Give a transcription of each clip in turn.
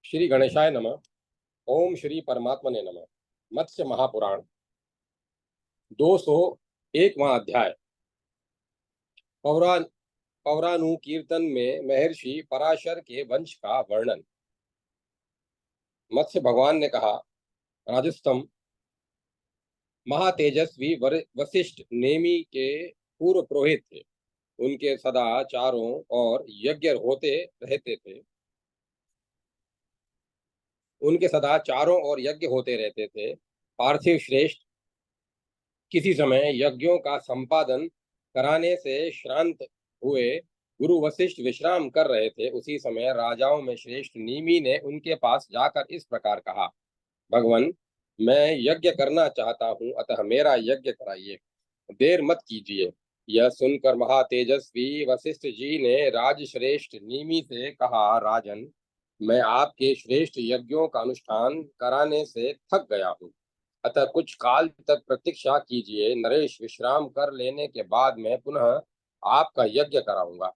श्री गणेशाय नमः। ओम श्री परमात्मने नमः। मत्स्य महापुराण 201वां अध्याय। पौराण पौराणुकीर्तन में महर्षि पराशर के वंश का वर्णन। मत्स्य भगवान ने कहा, राजस्थम, महातेजस्वी वशिष्ठ नेमि के पूर्व पुरोहित थे। उनके सदा चारों और यज्ञ होते रहते थे। उनके सदा चारों ओर यज्ञ होते रहते थे। पार्थिव श्रेष्ठ किसी समय यज्ञों का संपादन कराने से श्रांत हुए। गुरु वशिष्ठ विश्राम कर रहे थे। उसी समय राजाओं में श्रेष्ठ नीमि ने उनके पास जाकर इस प्रकार कहा, भगवान, मैं यज्ञ करना चाहता हूँ, अतः मेरा यज्ञ कराइए, देर मत कीजिए। यह सुनकर महातेजस्वी वशिष्ठ जी ने राजश्रेष्ठ नीमि से कहा, राजन, मैं आपके श्रेष्ठ यज्ञों का अनुष्ठान कराने से थक गया हूँ, अतः कुछ काल तक प्रतीक्षा कीजिए। नरेश विश्राम कर लेने के बाद मैं पुनः आपका यज्ञ कराऊंगा।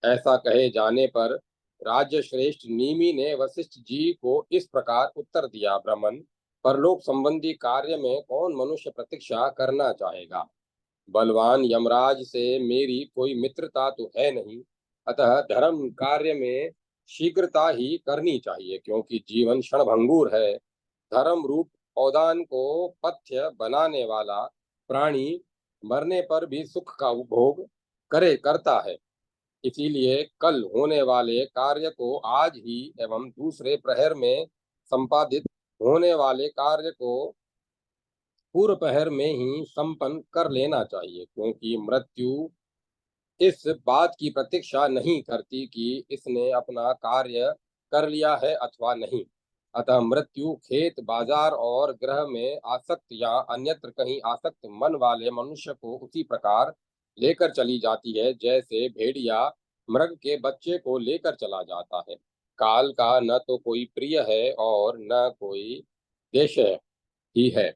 ऐसा कहे जाने पर राज्य श्रेष्ठ नीमि ने वशिष्ठ जी को इस प्रकार उत्तर दिया, ब्राह्मण, परलोक संबंधी कार्य में कौन मनुष्य प्रतीक्षा करना चाहेगा। बलवान यमराज से मेरी कोई मित्रता तो है नहीं, अतः धर्म कार्य में शीघ्रता ही करनी चाहिए, क्योंकि जीवन क्षणभंगुर है। धर्म रूप औदान को पथ्य बनाने वाला प्राणी मरने पर भी सुख का उपभोग करता है। इसीलिए कल होने वाले कार्य को आज ही एवं दूसरे प्रहर में संपादित होने वाले कार्य को पूर्व प्रहर में ही संपन्न कर लेना चाहिए, क्योंकि मृत्यु इस बात की प्रतीक्षा नहीं करती कि इसने अपना कार्य कर लिया है अथवा नहीं। अतः मृत्यु खेत बाजार और ग्रह में आसक्त या अन्यत्र कहीं आसक्त मन वाले मनुष्य को उसी प्रकार लेकर चली जाती है, जैसे भेड़िया मृग के बच्चे को लेकर चला जाता है। काल का न तो कोई प्रिय है और न कोई देश ही है।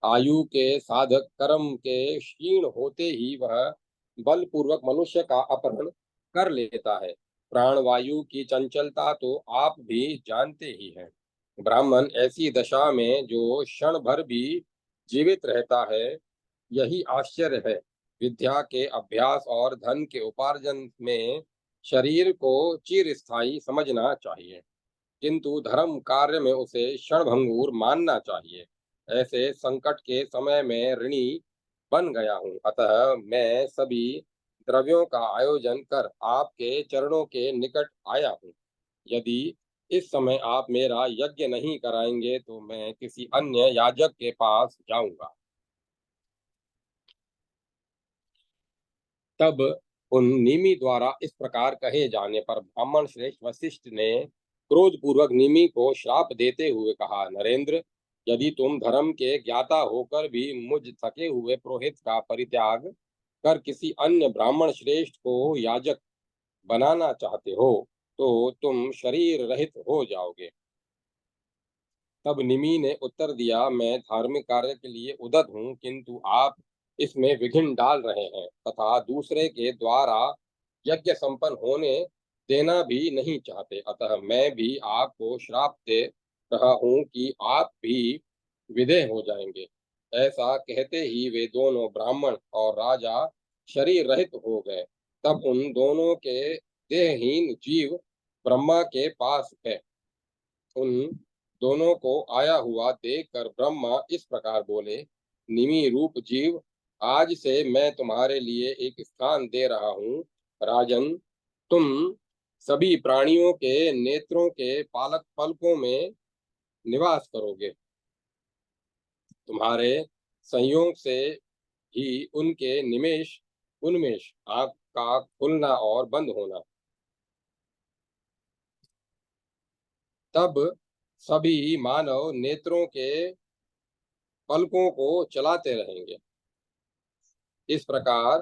आयु के साधक कर्म के क्षीण होते ही वह बलपूर्वक मनुष्य का अपहरण कर लेता है। प्राणवायु की चंचलता तो आप भी जानते ही हैं। ब्राह्मण ऐसी दशा में जो क्षण भर भी जीवित रहता है, यही आश्चर्य है। विद्या के अभ्यास और धन के उपार्जन में शरीर को चिरस्थायी समझना चाहिए, किंतु धर्म कार्य में उसे क्षणभंगुर मानना चाहिए। ऐसे संकट के समय में ऋणी बन गया हूँ, अतः मैं सभी द्रव्यों का आयोजन कर आपके चरणों के निकट आया हूँ। यदि इस समय आप मेरा यज्ञ नहीं कराएंगे तो मैं किसी अन्य याजक के पास जाऊंगा। तब उन निमि द्वारा इस प्रकार कहे जाने पर ब्राह्मण श्रेष्ठ वशिष्ठ ने क्रोधपूर्वक निमि को श्राप देते हुए कहा, नरेंद्र, यदि तुम धर्म के ज्ञाता होकर भी मुझ थके हुए पुरोहित का परित्याग कर किसी अन्य ब्राह्मण श्रेष्ठ को याजक बनाना चाहते हो, तो तुम शरीर रहित हो जाओगे। तब निमि ने उत्तर दिया, मैं धार्मिक कार्य के लिए उद्यत हूँ, किंतु आप इसमें विघ्न डाल रहे हैं तथा दूसरे के द्वारा यज्ञ संपन्न होने देना भी नहीं चाहते। अतः मैं भी आपको श्राप दे रहा हूँ कि आप भी विदेह हो जाएंगे। ऐसा कहते ही वे दोनों ब्राह्मण और राजा शरीर रहित हो गए। तब उन दोनों के देहहीन जीव ब्रह्मा के पास गए। उन दोनों को आया हुआ देखकर ब्रह्मा इस प्रकार बोले, निमि रूप जीव, आज से मैं तुम्हारे लिए एक स्थान दे रहा हूँ। राजन, तुम सभी प्राणियों के नेत्रों के पालक पलकों में निवास करोगे। तुम्हारे संयोग से ही उनके निमेष उन्मेष, आँख का खुलना और बंद होना, तब सभी मानव नेत्रों के पलकों को चलाते रहेंगे। इस प्रकार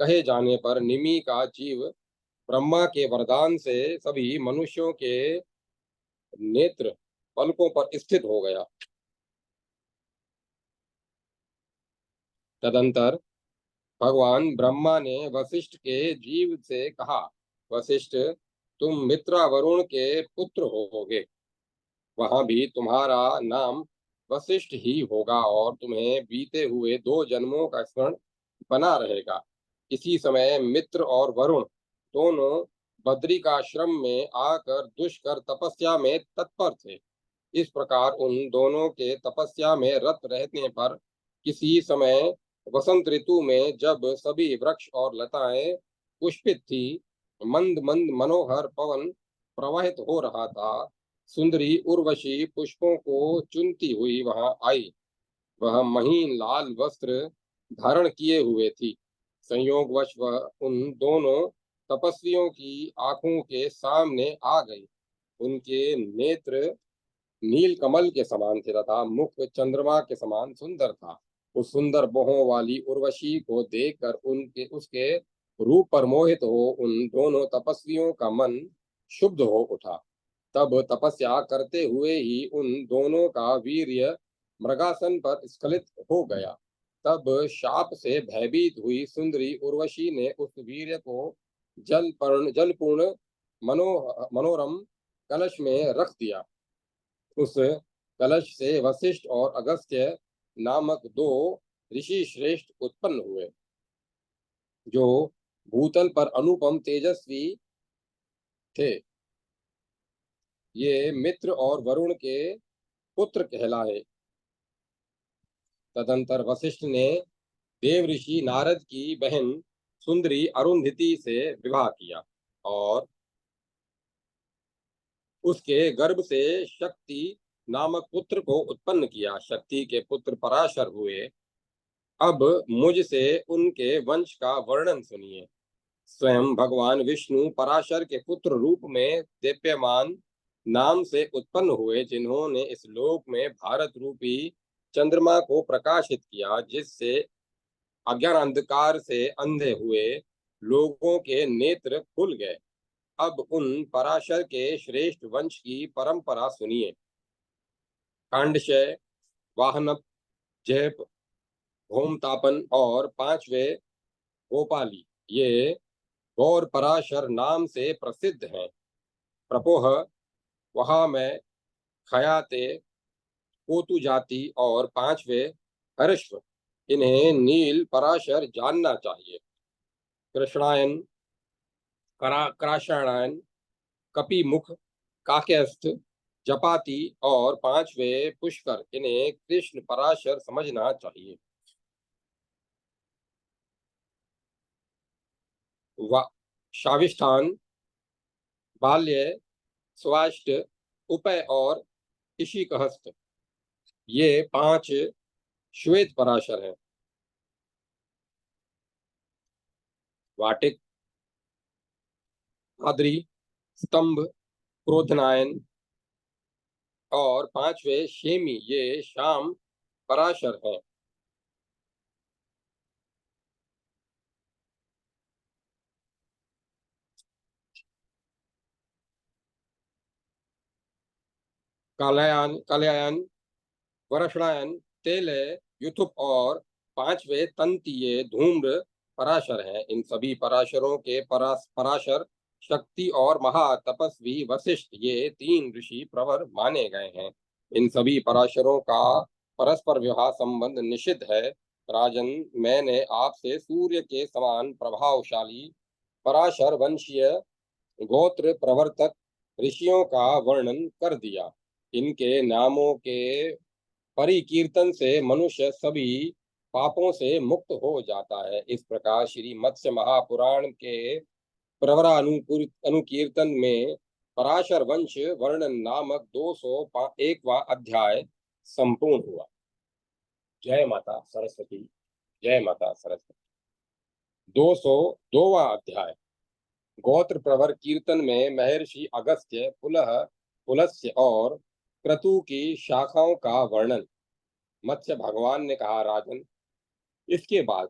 कहे जाने पर निमि का जीव ब्रह्मा के वरदान से सभी मनुष्यों के नेत्र पलकों पर स्थित हो गया। तदंतर भगवान ब्रह्मा ने वशिष्ठ के जीव से कहा, वशिष्ठ, तुम मित्रा वरुण के पुत्र होगे। वहां भी तुम्हारा नाम वशिष्ठ ही होगा और तुम्हें बीते हुए 2 जन्मों का स्मरण बना रहेगा। इसी समय मित्र और वरुण दोनों बद्रिकाश्रम में आकर दुष्कर तपस्या में तत्पर थे। इस प्रकार उन दोनों के तपस्या में रत रहने पर किसी समय वसंत ऋतु में जब सभी वृक्ष और लताएं पुष्पित थी, मंद मंद मनोहर पवन प्रवाहित हो रहा था, सुंदरी उर्वशी पुष्पों को चुनती हुई वहां आई। वह महीन लाल वस्त्र धारण किए हुए थी। संयोगवश वह उन दोनों तपस्वियों की आंखों के सामने आ गई। उनके नेत्र नील कमल के समान थे तथा मुख चंद्रमा के समान सुंदर था। उस सुंदर बाहों वाली उर्वशी को देखकर उनके उसके रूप पर मोहित हो उन दोनों तपस्वियों का मन शुद्ध हो उठा। तब तपस्या करते हुए ही उन दोनों का वीर्य मृगासन पर स्खलित हो गया। तब शाप से भयभीत हुई सुंदरी उर्वशी ने उस वीर्य को जलपूर्ण मनोरम कलश में रख दिया। उस कलश से वशिष्ठ और अगस्त्य नामक 2 ऋषि श्रेष्ठ उत्पन्न हुए, जो भूतल पर अनुपम तेजस्वी थे। ये मित्र और वरुण के पुत्र कहलाए। तदंतर वशिष्ठ ने देव ऋषि नारद की बहन सुंदरी अरुंधति से विवाह किया और उसके गर्भ से शक्ति नामक पुत्र को उत्पन्न किया। शक्ति के पुत्र पराशर हुए। अब मुझसे उनके वंश का वर्णन सुनिए। स्वयं भगवान विष्णु पराशर के पुत्र रूप में देप्यमान नाम से उत्पन्न हुए, जिन्होंने इस लोक में भारत रूपी चंद्रमा को प्रकाशित किया, जिससे अज्ञान अंधकार से अंधे हुए लोगों के नेत्र खुल गए। अब उन पराशर के श्रेष्ठ वंश की परंपरा सुनिए। कांडशय, वाहनप, जैप, भौमतापन और 5वें गोपाली ये गौर पराशर नाम से प्रसिद्ध हैं। प्रपोह, वहां में खयाते, कोतु जाति और 5वें हर्ष्व, इन्हें नील पराशर जानना चाहिए। कृष्णायन, कराशायन, कपिमुख, काकस्थ, जपाति और 5वें पुष्कर, इन्हें कृष्ण पराशर समझना चाहिए। शाविष्ठान, बाल्य, स्वाष्ट, उपय और ऋषिकहस्त, ये 5 श्वेत पराशर हैं। वाटिक, आद्री, स्तंभ, क्रोधनायन और 5वें शेमी, ये शाम पराशर हैं। कालयान, वर्षणायन, तेलय, युथुप और 5वें तंती, ये धूम्र पराशर हैं। इन सभी पराशरों के पराशर शक्ति और महातपस्वी वशिष्ठ, ये 3 ऋषि प्रवर माने गए हैं। इन सभी पराशरों का परस्पर विवाह संबंध निषिद्ध है। राजन, मैंने आपसे सूर्य के समान प्रभावशाली पराशर वंशीय गोत्र प्रवर्तक ऋषियों का वर्णन कर दिया। इनके नामों के परिकीर्तन से मनुष्य सभी पापों से मुक्त हो जाता है। इस प्रकार श्री मत्स्य महापुराण के प्रवरा अनुकीर्तन में पराशर वंश वर्णन नामक 201वां अध्याय संपूर्ण हुआ। जय माता सरस्वती। जय माता सरस्वती। 202वां अध्याय गोत्र प्रवर कीर्तन में महर्षि अगस्त्य, पुलस्त्य और क्रतु की शाखाओं का वर्णन। मत्स्य भगवान ने कहा, राजन, इसके बाद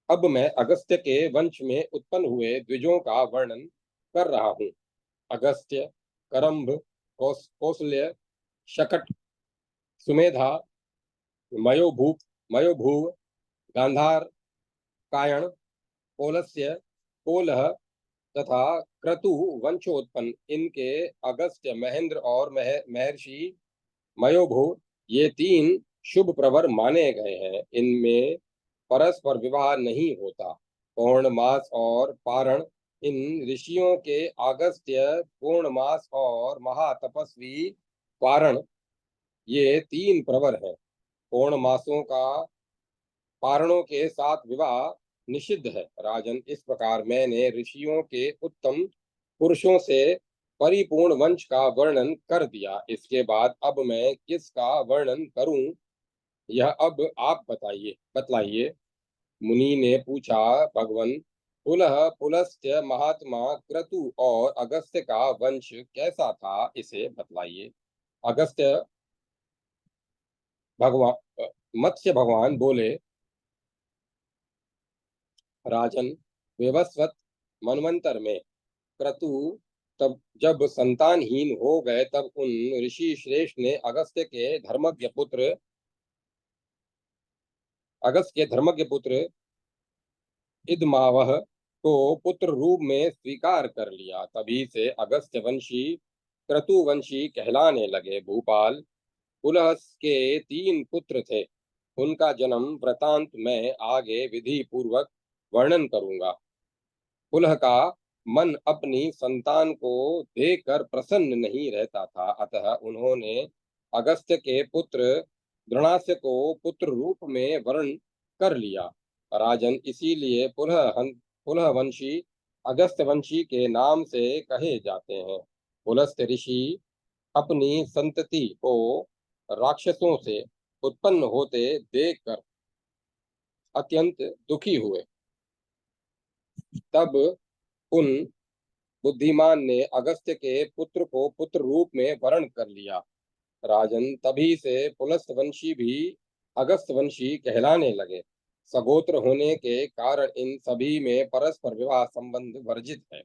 अब मैं अगस्त्य के वंश में उत्पन्न हुए द्विजों का वर्णन कर रहा हूँ। अगस्त्य, करम्भ, कौसल्य, शकट, सुमेधा, मयोभूव, गांधार, कायण, पोलस्य, कोलह, तथा क्रतु वंशोत्पन्न इनके अगस्त्य, महेंद्र और महर्षि मयोभु ये तीन शुभ प्रवर माने गए हैं। इनमें परस्पर विवाह नहीं होता। पौर्णमास और पारण इन ऋषियों के अगस्त्य, पूर्णमास और महातपस्वी पारण ये तीन प्रवर हैं। पूर्णमासों का पारणों के साथ विवाह निषिद्ध है। राजन, इस प्रकार मैंने ऋषियों के उत्तम पुरुषों से परिपूर्ण वंश का वर्णन कर दिया। इसके बाद अब मैं किसका वर्णन करूं, यह अब आप बतलाइए। मुनि ने पूछा, भगवन, पुलह पुलस्त्य महात्मा क्रतु और अगस्त्य का वंश कैसा था, इसे बतलाइए। अगस्त्य भगवान मत्स्य भगवान बोले, राजन, विवस्वत मनवंतर में क्रतु तब जब संतानहीन हो गए, तब उन ऋषि श्रेष्ठ ने अगस्त के धर्मज्ञ पुत्र इदमावह को पुत्र रूप में स्वीकार कर लिया। तभी से अगस्त्य वंशी क्रतुवंशी कहलाने लगे। भूपाल, पुलह के तीन पुत्र थे। उनका जन्म वृतांत मैं आगे विधि पूर्वक वर्णन करूंगा। पुलह का मन अपनी संतान को देखकर प्रसन्न नहीं रहता था, अतः उन्होंने अगस्त्य के पुत्र द्रोणास्य को पुत्र रूप में वर्ण कर लिया। राजन, इसीलिए पुलह वंशी अगस्त्य वंशी के नाम से कहे जाते हैं। पुलस्त्य ऋषि अपनी संतति को राक्षसों से उत्पन्न होते देखकर अत्यंत दुखी हुए। तब उन बुद्धिमान ने अगस्त्य के पुत्र को पुत्र रूप में वर्ण कर लिया। राजन, तभी से पुलस्त वंशी भी अगस्त वंशी कहलाने लगे। सगोत्र होने के कारण इन सभी में परस्पर विवाह संबंध वर्जित है।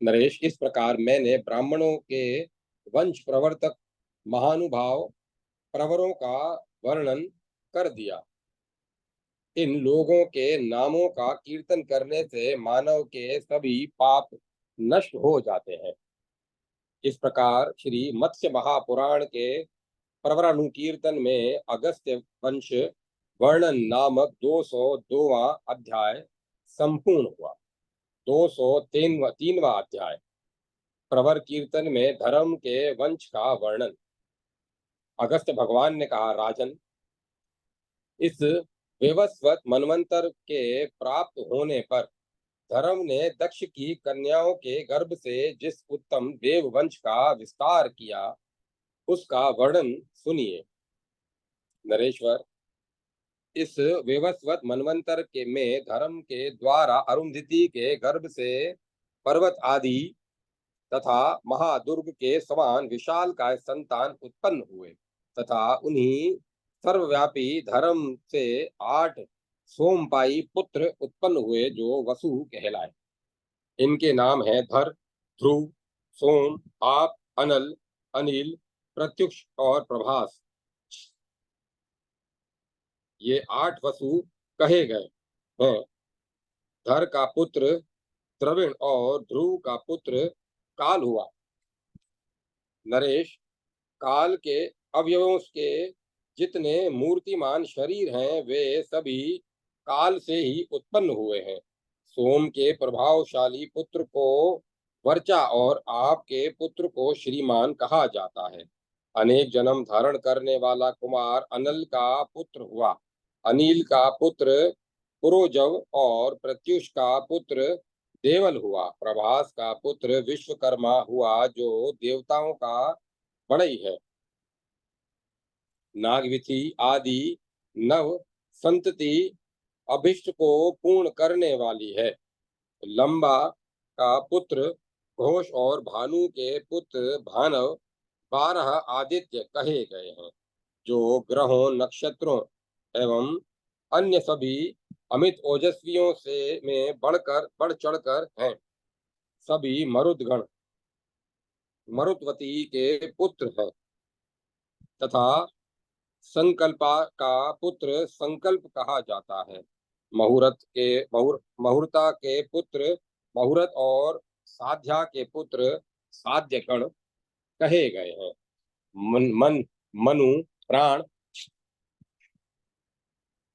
नरेश, इस प्रकार मैंने ब्राह्मणों के वंश प्रवर्तक महानुभाव प्रवरों का वर्णन कर दिया। इन लोगों के नामों का कीर्तन करने से मानव के सभी पाप नष्ट हो जाते हैं। इस प्रकार श्री मत्स्य महापुराण के प्रवरानुकीर्तन में अगस्त्य वंश वर्णन नामक 202वां अध्याय संपूर्ण हुआ। 203वां अध्याय प्रवर कीर्तन में धर्म के वंश का वर्णन। अगस्त्य भगवान ने कहा, राजन, इस विवस्वत मनवंतर के प्राप्त होने पर धर्म ने दक्ष की कन्याओं के गर्भ से जिस उत्तम देव वंश का विस्तार किया, उसका वर्णन सुनिए। नरेश्वर, इस विवस्वत मनवंतर के में धर्म के द्वारा अरुंधति के गर्भ से पर्वत आदि तथा महादुर्ग के समान विशाल काय संतान उत्पन्न हुए, तथा उन्हीं सर्वव्यापी धर्म से 8 सोमपाई पुत्र उत्पन्न हुए जो वसु कहलाए। इनके नाम हैं धर, ध्रुव, सोम, आप, अनल, अनिल, प्रत्युष और प्रभास। ये 8 वसु कहे गए हैं। धर का पुत्र द्रविण और ध्रुव का पुत्र काल हुआ। नरेश, काल के अवयवों के जितने मूर्तिमान शरीर हैं, वे सभी काल से ही उत्पन्न हुए हैं। सोम के प्रभावशाली पुत्र को वर्चा और आपके पुत्र को श्रीमान कहा जाता है। अनेक जन्म धारण करने वाला कुमार अनल का पुत्र हुआ। अनिल का पुत्र पुरोजव और प्रत्युष का पुत्र देवल हुआ। प्रभास का पुत्र विश्वकर्मा हुआ, जो देवताओं का बड़ई है। नागविथि आदि नव संतति अभिष्ट को पूर्ण करने वाली है। लंबा का पुत्र घोष और भानु के पुत्र भानव 12 आदित्य कहे गए हैं, जो ग्रहों, नक्षत्रों एवं अन्य सभी अमित ओजस्वियों से में बढ़ चढ़कर हैं। सभी मरुदगण मरुत्वती के पुत्र हैं, तथा संकल्पा का पुत्र संकल्प कहा जाता है। महुरता के पुत्र महुरत और साध्या के पुत्र साध्यगण कहे गए हैं। मन मन मनु प्राण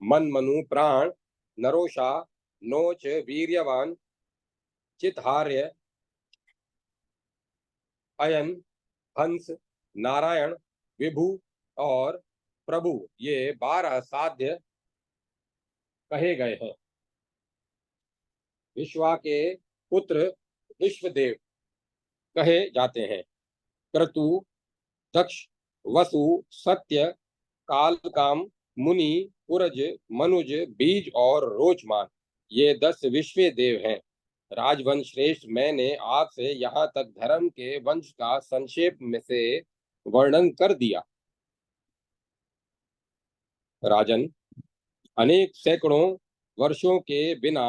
मन मनु प्राण नरोषा नोच वीर्यवान चितहार्य अयन हंस नारायण विभु और प्रभु ये 12 साध्य कहे गए हैं। विश्वा के पुत्र विश्वदेव कहे जाते हैं। क्रतु दक्ष वसु सत्य कालकाम मुनि पुरज मनुज बीज और रोचमान ये 10 विश्व देव हैं। राजवंश श्रेष्ठ, मैंने आपसे यहाँ तक धर्म के वंश का संक्षेप में से वर्णन कर दिया। राजन, अनेक सैकड़ों वर्षों के बिना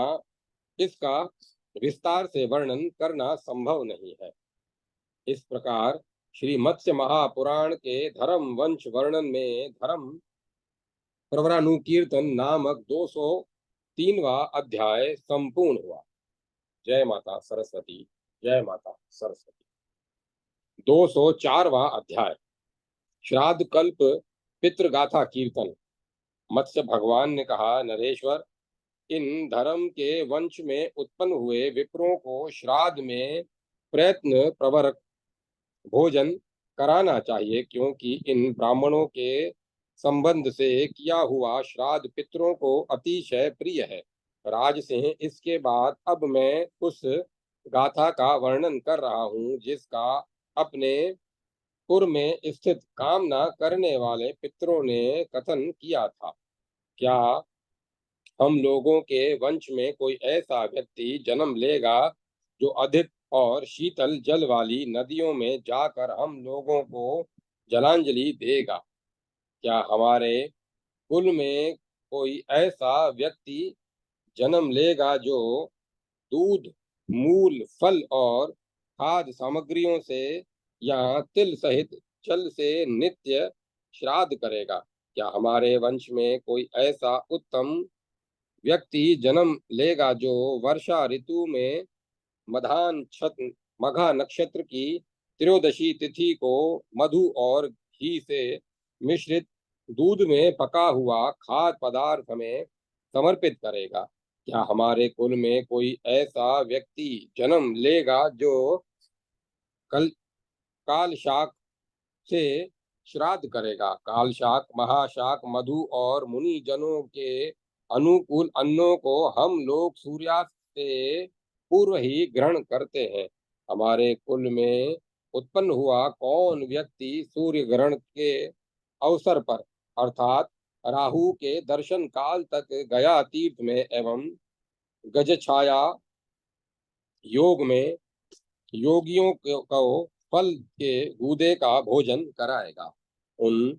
इसका विस्तार से वर्णन करना संभव नहीं है। इस प्रकार श्री मत्स्य महापुराण के धर्म वंश वर्णन में धर्म प्रवरानुकीर्तन नामक 203वां अध्याय संपूर्ण हुआ। जय माता सरस्वती, जय माता सरस्वती। 204वां अध्याय श्राद्ध कल्प पितृगाथा कीर्तन। मत्स्य भगवान ने कहा, नरेश्वर, इन धर्म के वंश में उत्पन्न हुए विप्रों को श्राद्ध में प्रयत्न प्रवरक भोजन कराना चाहिए, क्योंकि इन ब्राह्मणों के संबंध से किया हुआ श्राद्ध पितरों को अतिशय प्रिय है। राजसिंह, इसके बाद अब मैं उस गाथा का वर्णन कर रहा हूँ जिसका अपने पुर में स्थित कामना करने वाले पितरों ने कथन किया था। क्या हम लोगों के वंश में कोई ऐसा व्यक्ति जन्म लेगा जो अधिक और शीतल जल वाली नदियों में जाकर हम लोगों को जलांजलि देगा? क्या हमारे कुल में कोई ऐसा व्यक्ति जन्म लेगा जो दूध मूल फल और खाद्य सामग्रियों से या तिल सहित जल से नित्य श्राद्ध करेगा? क्या हमारे वंश में कोई ऐसा उत्तम व्यक्ति जन्म लेगा जो वर्षा ऋतु में मघा नक्षत्र की त्रयोदशी तिथि को मधु और घी से मिश्रित दूध में पका हुआ खाद्य पदार्थ में समर्पित करेगा? क्या हमारे कुल में कोई ऐसा व्यक्ति जन्म लेगा जो कल काल शाक से श्राद्ध करेगा? काल शाक महाशाक मधु और मुनि जनों के अनुकूल अन्नों को हम लोग सूर्यास्त से पूर्व ही ग्रहण करते हैं। हमारे कुल में उत्पन्न हुआ कौन व्यक्ति सूर्य ग्रहण के अवसर पर अर्थात राहु के दर्शन काल तक गया तीर्थ में एवं गज छाया योग में योगियों को फल के गूदे का भोजन कराएगा? उन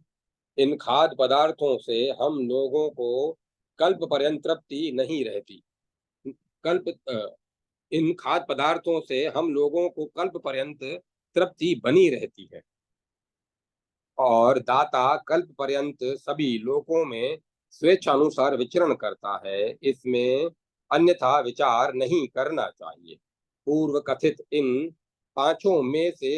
इन खाद्य पदार्थों से हम लोगों को कल्प पर्यंत तृप्ति नहीं रहती। इन खाद्य पदार्थों से हम लोगों को कल्प पर्यंत तृप्ति बनी रहती है और दाता कल्प पर्यंत सभी लोकों में स्वेच्छानुसार विचरण करता है। इसमें अन्यथा विचार नहीं करना चाहिए। पूर्व कथित इन पांचों में से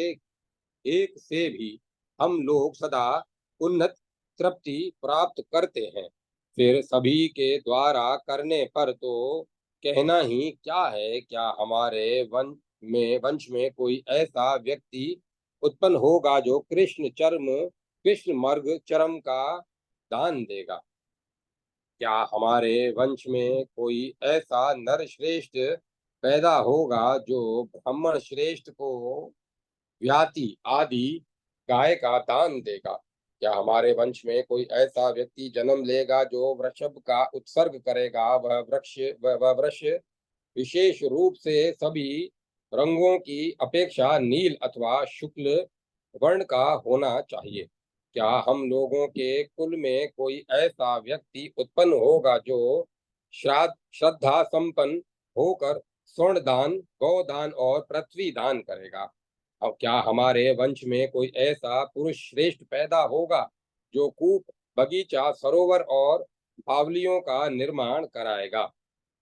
एक से भी हम लोग सदा उन्नत तृप्ति प्राप्त करते हैं। फिर सभी के द्वारा करने पर तो कहना ही क्या है। क्या हमारे वंश में कोई ऐसा व्यक्ति उत्पन्न होगा जो कृष्ण मर्ग चरम का दान देगा? क्या हमारे वंश में कोई ऐसा नर श्रेष्ठ पैदा होगा जो ब्राह्मण श्रेष्ठ को व्याति आदि गाय का दान देगा? क्या हमारे वंश में कोई ऐसा व्यक्ति जन्म लेगा जो वृषभ का उत्सर्ग करेगा? वह वृक्ष विशेष रूप से सभी रंगों की अपेक्षा नील अथवा शुक्ल वर्ण का होना चाहिए। क्या हम लोगों के कुल में कोई ऐसा व्यक्ति उत्पन्न होगा जो श्रद्धा संपन्न होकर स्वर्ण दान गौदान और पृथ्वी दान करेगा? अब क्या हमारे वंश में कोई ऐसा पुरुष श्रेष्ठ पैदा होगा जो कूप बगीचा सरोवर और बावलियों का निर्माण कराएगा।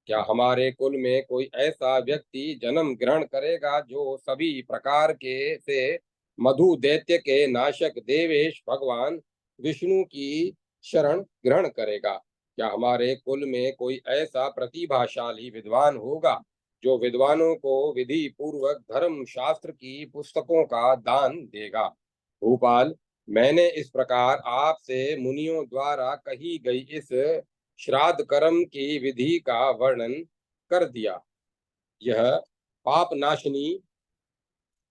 क्या हमारे कुल में कोई ऐसा व्यक्ति जन्म ग्रहण करेगा जो सभी प्रकार के से मधु दैत्य के नाशक देवेश भगवान विष्णु की शरण ग्रहण करेगा? क्या हमारे कुल में कोई ऐसा प्रतिभाशाली विद्वान होगा जो विद्वानों को विधि पूर्वक धर्म शास्त्र की पुस्तकों का दान देगा? भूपाल, मैंने इस प्रकार आपसे मुनियों द्वारा कही गई इस श्राद्ध कर्म की विधि का वर्णन कर दिया। यह पाप नाशनी,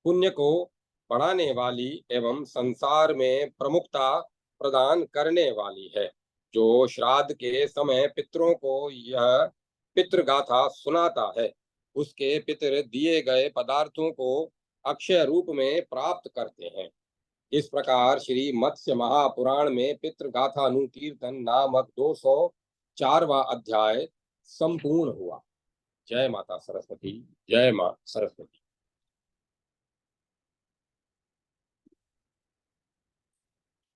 पुण्य को बढ़ाने वाली एवं संसार में प्रमुखता प्रदान करने वाली है। जो श्राद्ध के समय पितरों को यह पितृगाथा सुनाता है, उसके पितर दिए गए पदार्थों को अक्षय रूप में प्राप्त करते हैं। इस प्रकार श्री मत्स्य महापुराण में पितृगाथानुकीर्तन नामक 204वां अध्याय संपूर्ण हुआ। जय माता सरस्वती। जय मां सरस्वती।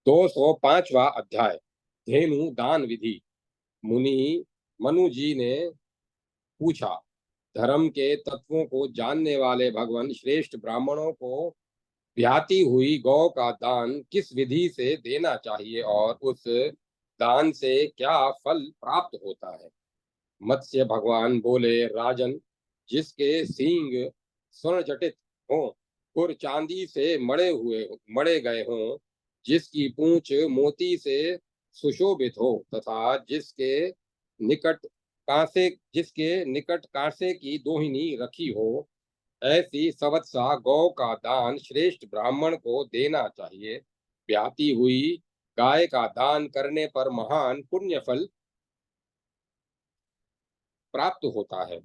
205वां अध्याय धेनु दान विधि। मुनि मनु जी ने पूछा, धर्म के तत्वों को जानने वाले भगवान श्रेष्ठ ब्राह्मणों को ब्याती हुई गौ का दान किस विधि से देना चाहिए और उस दान से क्या फल प्राप्त होता है? मत्स्य भगवान बोले, राजन, जिसके सींग स्वर्ण जटित हों और चांदी से मड़े गए हों, जिसकी पूंछ मोती से सुशोभित हो तथा जिसके निकट कांसे की दोहिनी रखी हो, ऐसी सवत्सा गौ का दान श्रेष्ठ ब्राह्मण को देना चाहिए। ब्याती हुई गाय का दान करने पर महान पुण्य फल प्राप्त होता है।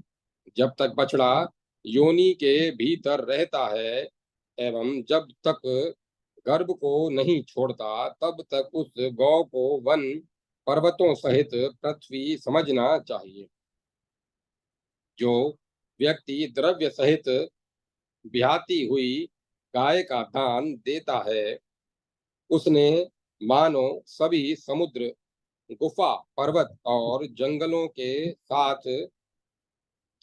जब तक बछड़ा योनि के भीतर रहता है एवं जब तक गर्भ को नहीं छोड़ता, तब तक उस गौ को वन पर्वतों सहित पृथ्वी समझना चाहिए। जो व्यक्ति द्रव्य सहित ब्याती हुई गाय का दान देता है, उसने मानो सभी समुद्र, गुफा, पर्वत और जंगलों के साथ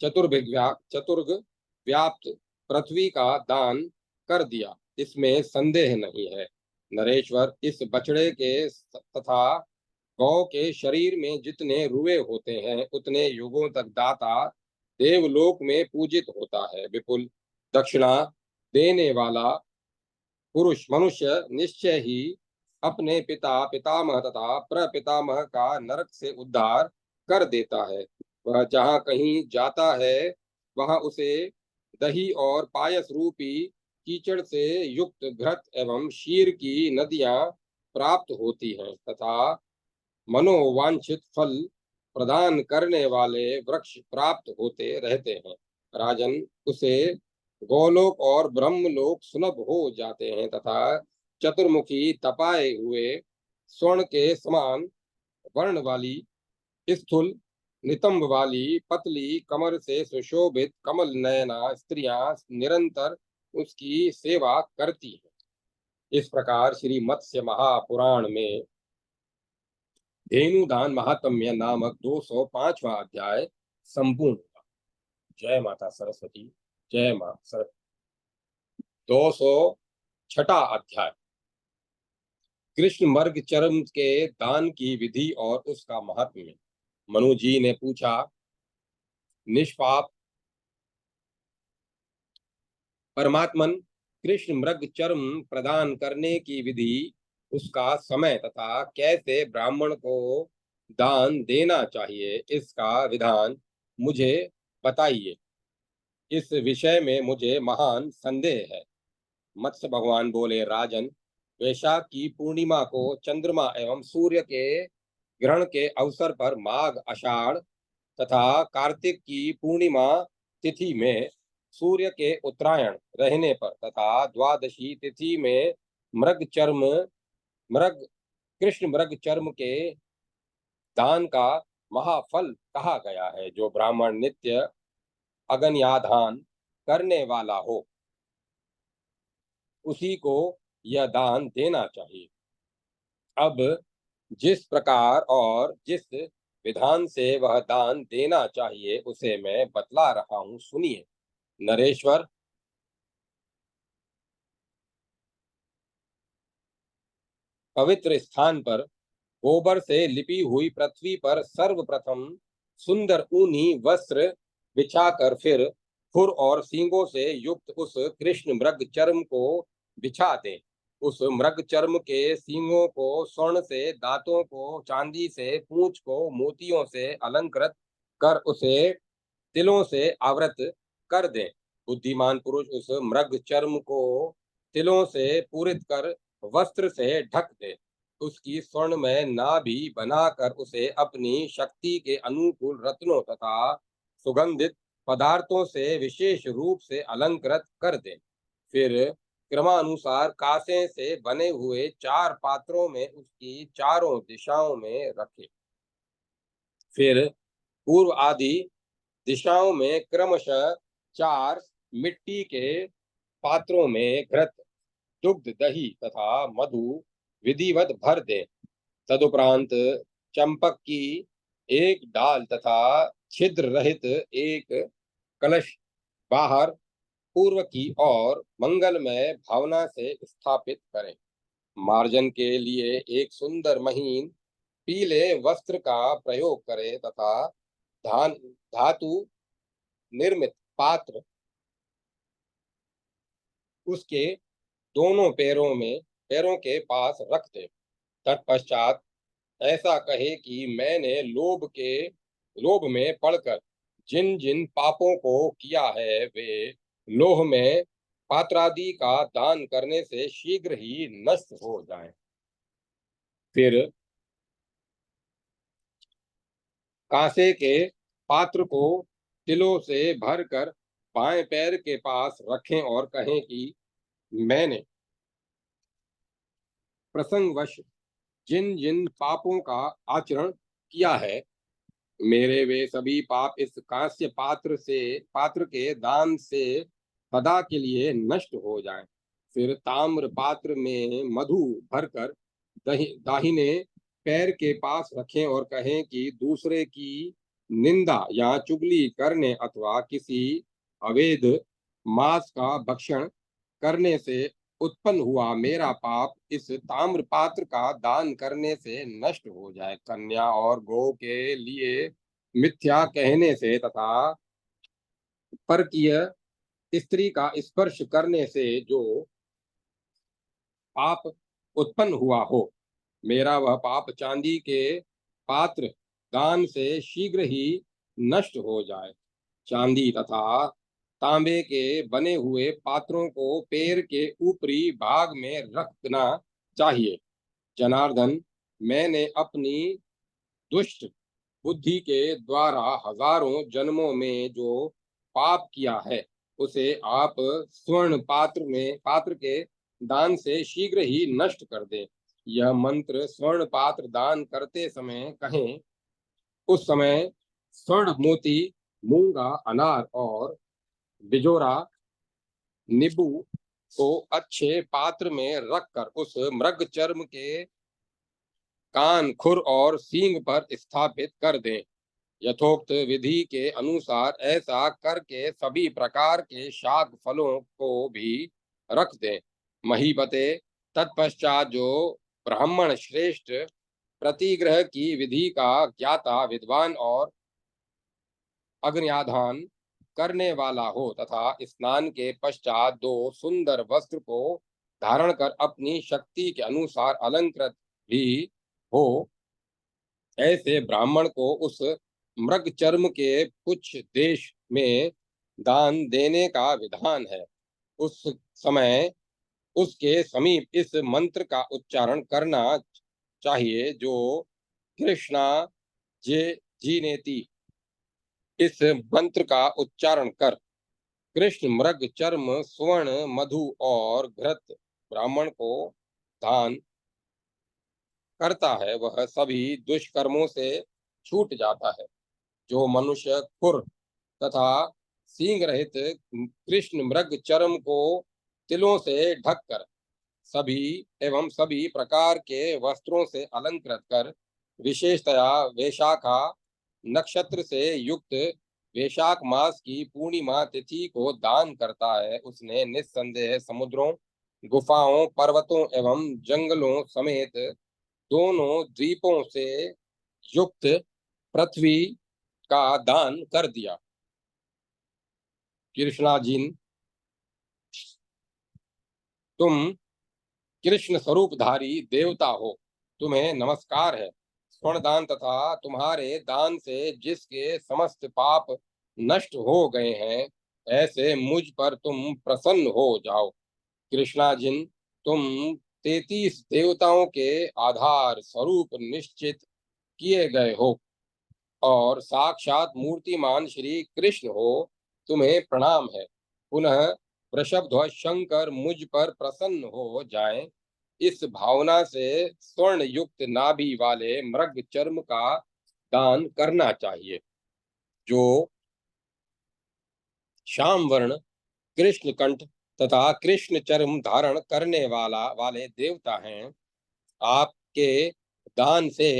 चतुर्ग व्याप्त पृथ्वी का दान कर दिया, इसमें संदेह नहीं है। नरेश्वर, इस बछड़े के तथा गौ के शरीर में जितने रुए होते हैं, उतने युगों तक दाता देवलोक में पूजित होता है। विपुल दक्षिणा देने वाला पुरुष मनुष्य निश्चय ही अपने पिता, पितामह तथा प्रपितामह का नरक से उद्धार कर देता है। वह जहाँ कहीं जाता है, वहाँ उसे दही और पायस रूपी कीचड़ से युक्त घृत एवं क्षीर की नदियां प्राप्त होती हैं तथा मनोवांछित फल प्रदान करने वाले वृक्ष प्राप्त होते रहते हैं। राजन, उसे गोलोक और ब्रह्मलोक सुलभ हो जाते हैं तथा चतुर्मुखी तपाए हुए स्वर्ण के समान वर्ण वाली, स्थूल नितंब वाली, पतली कमर से सुशोभित कमल नयना स्त्रियां निरंतर उसकी सेवा करती हैं। इस प्रकार श्री मत्स्य महापुराण में धेनुदान महात्म्य नामक 205वां अध्याय संपूर्ण हुआ। जय माता सरस्वती। जय मां सरस्वती। 206 अध्याय कृष्ण मर्ग चरम के दान की विधि और उसका महात्म्य। मनु जी ने पूछा, निष्पाप परमात्मन, कृष्ण मृग चर्म प्रदान करने की विधि, उसका समय तथा कैसे ब्राह्मण को दान देना चाहिए, इसका विधान मुझे बताइए। इस विषय में मुझे महान संदेह है। मत्स्य भगवान बोले, राजन, वैशाख की पूर्णिमा को चंद्रमा एवं सूर्य के ग्रहण के अवसर पर माघ, आषाढ़ तथा कार्तिक की पूर्णिमा तिथि में सूर्य के उत्तरायण रहने पर तथा द्वादशी तिथि में मृग कृष्ण मृग चर्म के दान का महाफल कहा गया है। जो ब्राह्मण नित्य अग्न्याधान करने वाला हो, उसी को यह दान देना चाहिए। अब जिस प्रकार और जिस विधान से वह दान देना चाहिए उसे मैं बतला रहा हूं, सुनिए। नरेश्वर, पवित्र स्थान पर गोबर से लिपी हुई पृथ्वी पर सर्वप्रथम सुंदर ऊनी वस्त्र बिछाकर फिर खुर और सींगों से युक्त उस कृष्ण मृग चर्म को बिछा दें। उस मृग चर्म के सींगों को स्वर्ण से, दांतों को चांदी से, पूंछ को मोतियों से अलंकृत कर उसे तिलों से आवृत कर दें। बुद्धिमान पुरुष उस मृग चर्म को तिलों से पूरित कर वस्त्र से ढक दे। उसकी स्वर्णमय नाभि बनाकर उसे अपनी शक्ति के अनुकूल रत्नों तथा सुगंधित पदार्थों से विशेष रूप से अलंकृत कर दे। फिर क्रमानुसार कांसे से बने हुए 4 पात्रों में उसकी चारों दिशाओं में रखे। फिर पूर्व आदि दिशाओं में क्रमशः 4 मिट्टी के पात्रों में घृत, दुग्ध, दही तथा मधु विधिवत भर दे। तदुपरांत चंपक की एक डाल तथा छिद्र रहित एक कलश बाहर पूर्व की ओर मंगलमय भावना से स्थापित करें। मार्जन के लिए एक सुंदर महीन पीले वस्त्र का प्रयोग करें तथा धान धातु निर्मित पात्र उसके दोनों पैरों के पास रख दे। तत्पश्चात ऐसा कहे कि मैंने लोभ में पड़कर जिन जिन पापों को किया है वे लोह में पात्रादि का दान करने से शीघ्र ही नष्ट हो जाएं। फिर कांसे के पात्र को तिलों से भरकर बाएं पैर के पास रखें और कहें कि मैंने प्रसंगवश जिन जिन पापों का आचरण किया है मेरे वे सभी पाप इस कांस्य पात्र के दान से सदा के लिए नष्ट हो जाएं। फिर ताम्र पात्र में मधु भरकर दाहिने पैर के पास रखें और कहें कि दूसरे की निंदा या चुगली करने अथवा किसी अवैध मांस का भक्षण करने से उत्पन्न हुआ मेरा पाप इस ताम्र पात्र का दान करने से नष्ट हो जाए। कन्या और गौ के लिए मिथ्या कहने से तथा परकीय स्त्री का स्पर्श करने से जो पाप उत्पन्न हुआ हो मेरा वह पाप चांदी के पात्र दान से शीघ्र ही नष्ट हो जाए। चांदी तथा तांबे के बने हुए पात्रों को पैर के ऊपरी भाग में रखना चाहिए। जनार्दन, मैंने अपनी दुष्ट बुद्धि के द्वारा हजारों जन्मों में जो पाप किया है उसे आप स्वर्ण पात्र के दान से शीघ्र ही नष्ट कर दें। यह मंत्र स्वर्ण पात्र दान करते समय कहें। उस समय स्वर्ण मोती, मूंगा, अनार और बिजोरा नींबू को अच्छे पात्र में रखकर उस मृग चर्म के कान, खुर और सींग पर स्थापित कर दें। यथोक्त विधि के अनुसार ऐसा करके सभी प्रकार के शाक फलों को भी रख दें। महीपते, तत्पश्चात जो ब्राह्मण श्रेष्ठ प्रतिग्रह की विधि का ज्ञाता, विद्वान और अग्न्याधान करने वाला हो तथा स्नान के पश्चात 2 सुंदर वस्त्र को धारण कर अपनी शक्ति के अनुसार अलंकृत भी हो, ऐसे ब्राह्मण को उस मृग चर्म के कुछ देश में दान देने का विधान है। उस समय उसके समीप इस मंत्र का उच्चारण करना चाहिए जो कृष्णा जे जीनेति। इस मंत्र का उच्चारण कर कृष्ण मृग चर्म, स्वर्ण, मधु और घृत ब्राह्मण को दान करता है वह सभी दुष्कर्मों से छूट जाता है। जो मनुष्य खुर तथा सींग रहित कृष्ण मृग चर्म को तिलों से ढककर सभी प्रकार के वस्त्रों से अलंकृत कर, विशेषतया वैशाखा नक्षत्र से युक्त वैशाख मास की पूर्णिमा तिथि को दान करता है, उसने निस्संदेह समुद्रों, गुफाओं, पर्वतों एवं जंगलों समेत दोनों द्वीपों से युक्त पृथ्वी का दान कर दिया। कृष्णाजिन, तुम कृष्ण स्वरूपधारी देवता हो, तुम्हें नमस्कार है। स्वर्ण दान तथा तुम्हारे दान से जिसके समस्त पाप नष्ट हो गए हैं, ऐसे मुझ पर तुम प्रसन्न हो जाओ। कृष्णाजिन, तुम 33 देवताओं के आधार स्वरूप निश्चित किए गए हो और साक्षात मूर्तिमान श्री कृष्ण हो, तुम्हें प्रणाम है। पुनः वृषभध्वज शंकर मुझ पर प्रसन्न हो जाएं, इस भावना से स्वर्ण युक्त नाभि वाले मृग चर्म का दान करना चाहिए। जो श्याम वर्ण, कृष्ण कंठ तथा कृष्ण चर्म धारण करने वाले देवता हैं, आपके दान से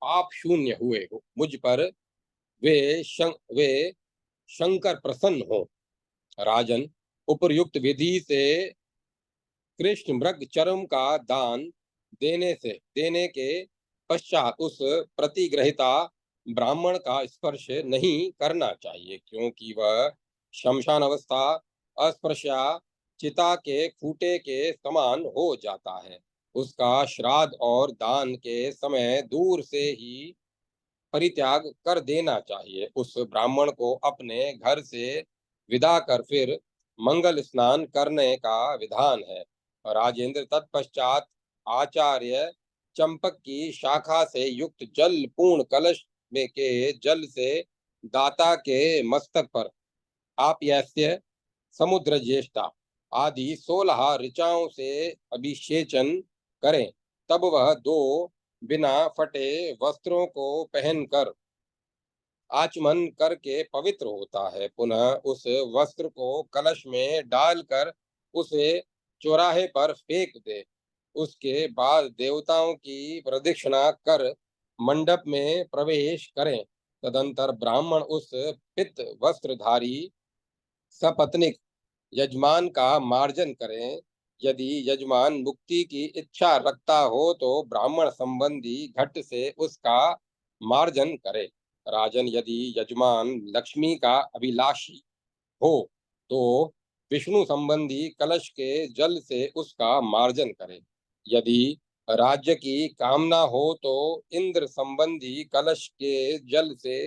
आप शून्य हुए हो, मुझ पर वे शंकर प्रसन्न हो। राजन, उपर्युक्त विधि से कृष्ण मृग चर्म का दान देने के पश्चात उस प्रतिग्रहिता ब्राह्मण का स्पर्श नहीं करना चाहिए, क्योंकि वह शमशान अवस्था अस्पृश्या चिता के खूटे के समान हो जाता है। उसका श्राद्ध और दान के समय दूर से ही परित्याग कर देना चाहिए। उस ब्राह्मण को अपने घर से विदा कर फिर मंगल स्नान करने का विधान है। राजेंद्र, तत्पश्चात आचार्य चंपक की शाखा से युक्त जल पूर्ण कलश में के जल से दाता के मस्तक पर आप्यास्य, समुद्र ज्येष्ठा आदि 16 ऋचाओं से अभिषेचन करें। तब वह दो बिना फटे वस्त्रों को पहनकर आचमन करके पवित्र होता है। पुनः उस वस्त्र को कलश में डालकर उसे चौराहे पर फेंक दे। उसके बाद देवताओं की प्रदक्षिणा कर मंडप में प्रवेश करें। तदंतर ब्राह्मण उस पित्त वस्त्रधारी सपत्नीक यजमान का मार्जन करें। यदि यजमान मुक्ति की इच्छा रखता हो तो ब्राह्मण संबंधी घट से उसका मार्जन करे। राजन, यदि यजमान लक्ष्मी का अभिलाषी हो तो विष्णु संबंधी कलश के जल से उसका मार्जन करे। यदि राज्य की कामना हो तो इंद्र संबंधी कलश के जल से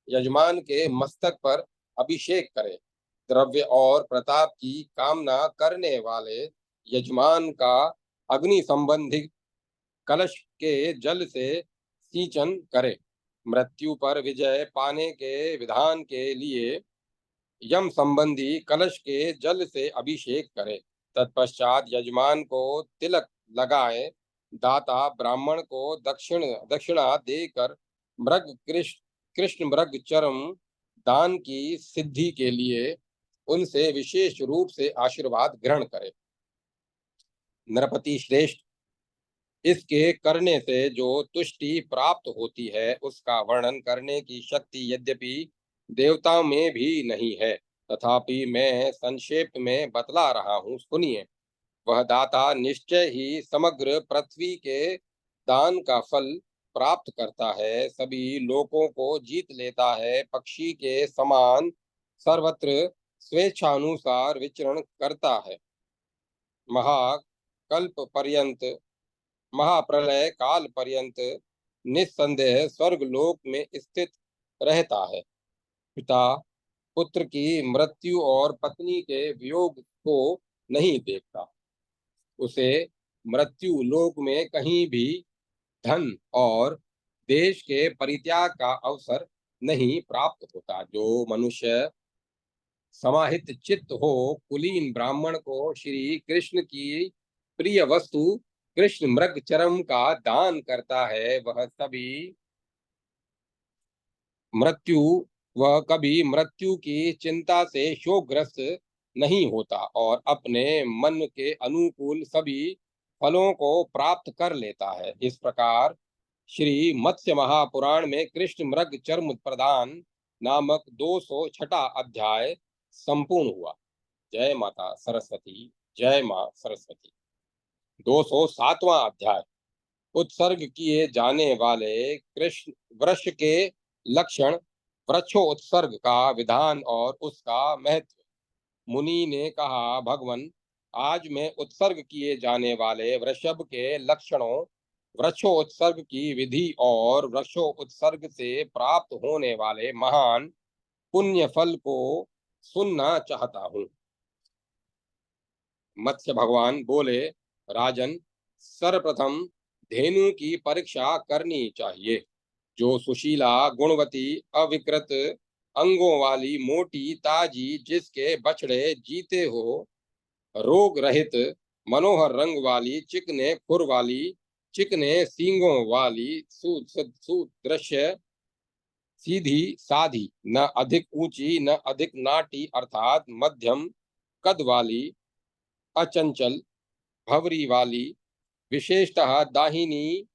यजमान के मस्तक पर अभिषेक करे। द्रव्य और प्रताप की कामना करने वाले यजमान का अग्नि संबंधी कलश के जल से सिंचन करे। मृत्यु पर विजय पाने के विधान के लिए यम संबंधी कलश के जल से अभिषेक करे। तत्पश्चात यजमान को तिलक लगाए। दाता ब्राह्मण को दक्षिणा देकर कृष्ण मृग चरम दान की सिद्धि के लिए उनसे विशेष रूप से आशीर्वाद ग्रहण करे। नरपति श्रेष्ठ, इसके करने से जो तुष्टि प्राप्त होती है उसका वर्णन करने की शक्ति यद्यपि देवताओं में भी नहीं है, तथापि मैं संक्षेप में बतला रहा हूँ, सुनिए। वह दाता निश्चय ही समग्र पृथ्वी के दान का फल प्राप्त करता है, सभी लोगों को जीत लेता है, पक्षी के समान सर्वत्र स्वेच्छानुसार विचरण करता है, महाकल्प पर्यंत महाप्रलय काल पर्यंत निस्संदेह स्वर्ग लोक में स्थित रहता है। पिता पुत्र की मृत्यु और पत्नी के वियोग को नहीं देखता। उसे मृत्यु लोक में कहीं भी धन और देश के परित्याग का अवसर नहीं प्राप्त होता। जो मनुष्य समाहित चित्त हो, कुलीन ब्राह्मण को श्री कृष्ण की प्रिय वस्तु कृष्ण मृग चरम का दान करता है, मृत्यु वह कभी मृत्यु की चिंता से शोकग्रस्त नहीं होता और अपने मन के अनुकूल सभी फलों को प्राप्त कर लेता है। इस प्रकार श्री मत्स्य महापुराण में कृष्ण मृग चर्म प्रदान नामक 206 अध्याय संपूर्ण हुआ। जय माता सरस्वती। जय मां सरस्वती। 207वां अध्याय उत्सर्ग किए जाने वाले कृष्ण वृक्ष के लक्षण, वृक्षोत्सर्ग का विधान और उसका महत्व। मुनि ने कहा, भगवन, आज मैं उत्सर्ग किए जाने वाले वृषभ के लक्षणों, वृक्षोत्सर्ग की विधि और वृक्षोत्सर्ग से प्राप्त होने वाले महान पुण्य फल को सुनना चाहता हूँ। मत्स्य भगवान बोले, राजन, सर्वप्रथम धेनु की परीक्षा करनी चाहिए, जो सुशीला, गुणवती, अविकृत अंगों वाली, मोटी, ताजी, जिसके बछड़े जीते हो, रोग रहित, मनोहर रंग वाली, चिकने खुर वाली, चिकने सींगों वाली, सुदृश्य, सीधी साधी, न अधिक ऊंची न अधिक नाटी, अर्थात मध्यम कद वाली, अचंचल भवरी वाली, विशेषतः दाहिनी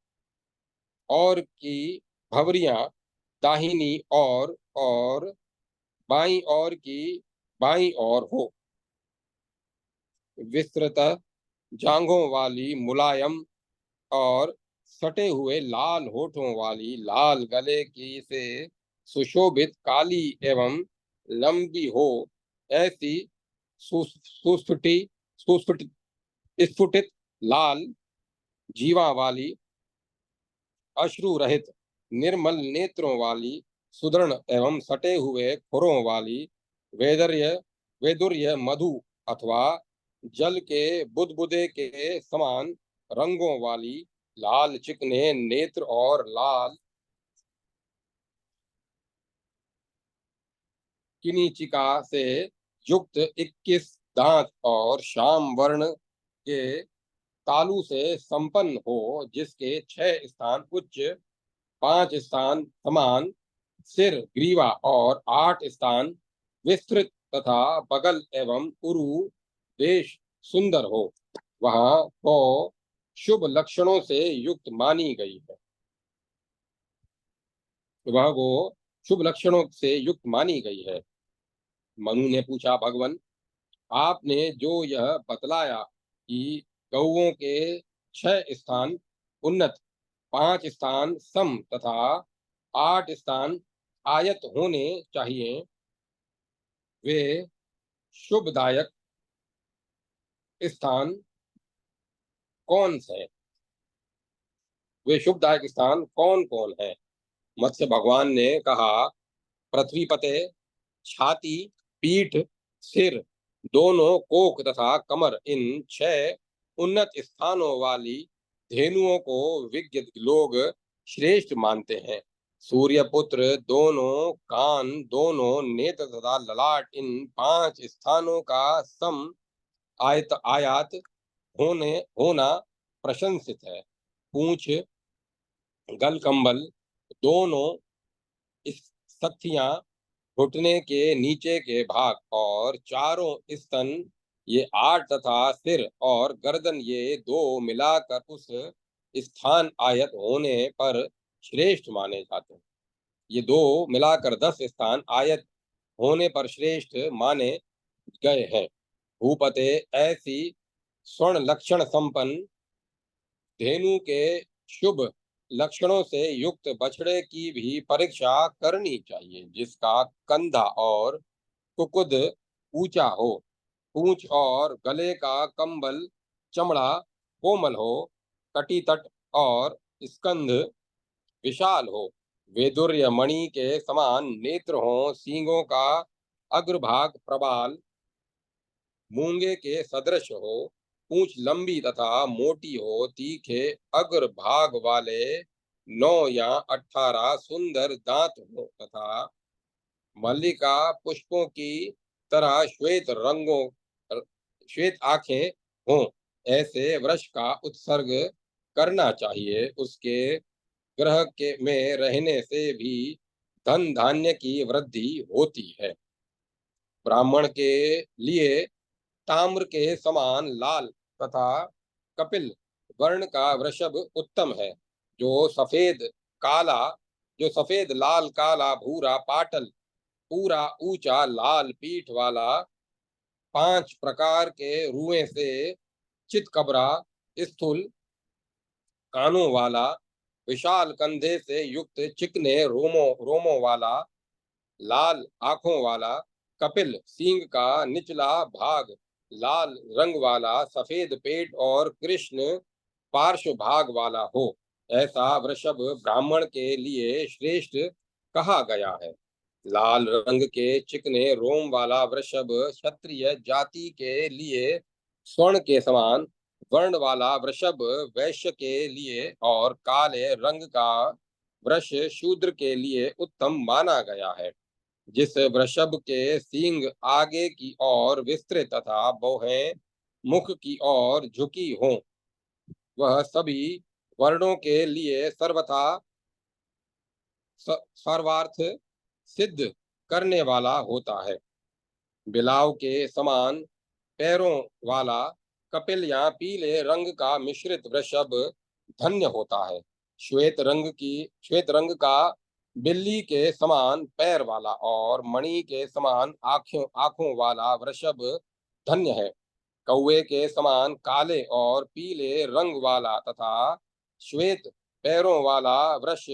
और की भवरियां दाहिनी और बाईं ओर की बाईं ओर हो, विस्तृत जांघों वाली, मुलायम और सटे हुए लाल होठों वाली, लाल गले की से सुशोभित, काली एवं लंबी हो, ऐसी सुस्फुटी सुस्फुटित स्फुटित लाल जीवा वाली, अश्रु रहित निर्मल नेत्रों वाली, सुदृढ़ एवं सटे हुए खुरों वाली, वेदर्य वेदुर्य मधु अथवा जल के बुदबुदे के समान रंगों वाली, लाल चिकने नेत्र और लाल किनीचिका से युक्त 21 दांत और श्याम वर्ण के तालु से संपन्न हो, जिसके 6 स्थान उच्च, 5 स्थान समान, सिर ग्रीवा और 8 स्थान विस्तृत तथा बगल एवं उरु देश सुंदर हो, वहां को शुभ लक्षणों से युक्त मानी गई है। वह वो शुभ लक्षणों से युक्त मानी गई है। मनु ने पूछा, भगवन, आपने जो यह बतलाया कि गौओं के 6 स्थान उन्नत, 5 स्थान सम तथा 8 स्थान आयत होने चाहिए, वे शुभदायक स्थान कौन से वे शुभदायक स्थान कौन कौन है? मत्स्य भगवान ने कहा, पृथ्वी पते, छाती, पीठ, सिर, दोनों कोख तथा कमर, इन 6 उन्नत स्थानों वाली धेनुओं को विज्ञ लोग श्रेष्ठ मानते हैं। सूर्यपुत्र, दोनों कान, दोनों नेत्र तथा ललाट, इन 5 स्थानों का सम आयात होना प्रशंसित है। पूंछ, गलकंबल, दोनों स्थ्थियां, घुटने के नीचे के भाग और चारों स्तन, ये 8 तथा सिर और गर्दन, ये 2 मिलाकर उस स्थान आयत होने पर श्रेष्ठ माने जाते हैं। ये 2 मिलाकर 10 स्थान आयत होने पर श्रेष्ठ माने गए हैं। भूपते, ऐसी स्वर्ण लक्षण संपन्न धेनु के शुभ लक्षणों से युक्त बछड़े की भी परीक्षा करनी चाहिए, जिसका कंधा और कुकुद ऊंचा हो, पूंछ और गले का कंबल चमड़ा कोमल हो, कटितट और स्कंध विशाल हो, वैदुर्य मणि के समान नेत्र हो, सींगों का अग्रभाग प्रबाल मूंगे के सदृश हो, पूंछ लंबी तथा मोटी हो, तीखे अग्रभाग वाले 9 या 18 सुंदर दांत हो तथा मल्लिका पुष्पों की तरह श्वेत आंखें हों। ऐसे वृक्ष का उत्सर्ग करना चाहिए। उसके ग्रह के में रहने से भी धन धान्य की वृद्धि होती है। ब्राह्मण के लिए ताम्र के समान लाल तथा कपिल वर्ण का वृषभ उत्तम है। जो सफेद काला जो सफेद लाल काला भूरा पाटल पूरा ऊंचा लाल पीठ वाला 5 प्रकार के रुएं से चितकबरा स्थूल कानों वाला विशाल कंधे से युक्त चिकने रोमों वाला लाल आंखों वाला कपिल सींग का निचला भाग लाल रंग वाला सफेद पेट और कृष्ण पार्श्व भाग वाला हो, ऐसा वृषभ ब्राह्मण के लिए श्रेष्ठ कहा गया है। लाल रंग के चिकने रोम वाला वृषभ क्षत्रिय जाति के लिए स्वर्ण के समान, वर्ण वाला वृषभ वैश्य के लिए और काले रंग का वृष शूद्र के लिए उत्तम माना गया है। जिस वृषभ के सींग आगे की ओर विस्तृत तथा भौहें मुख की ओर झुकी हों, वह सभी वर्णों के लिए सर्वथा सर्वार्थ सिद्ध करने वाला होता है। बिलाव के समान पैरों वाला कपिल या पीले रंग का मिश्रित वृषभ धन्य होता है। श्वेत रंग का बिल्ली के समान पैर वाला और मणि के समान आंखों आंखों वाला वृषभ धन्य है। कौवे के समान काले और पीले रंग वाला तथा श्वेत पैरों वाला वृष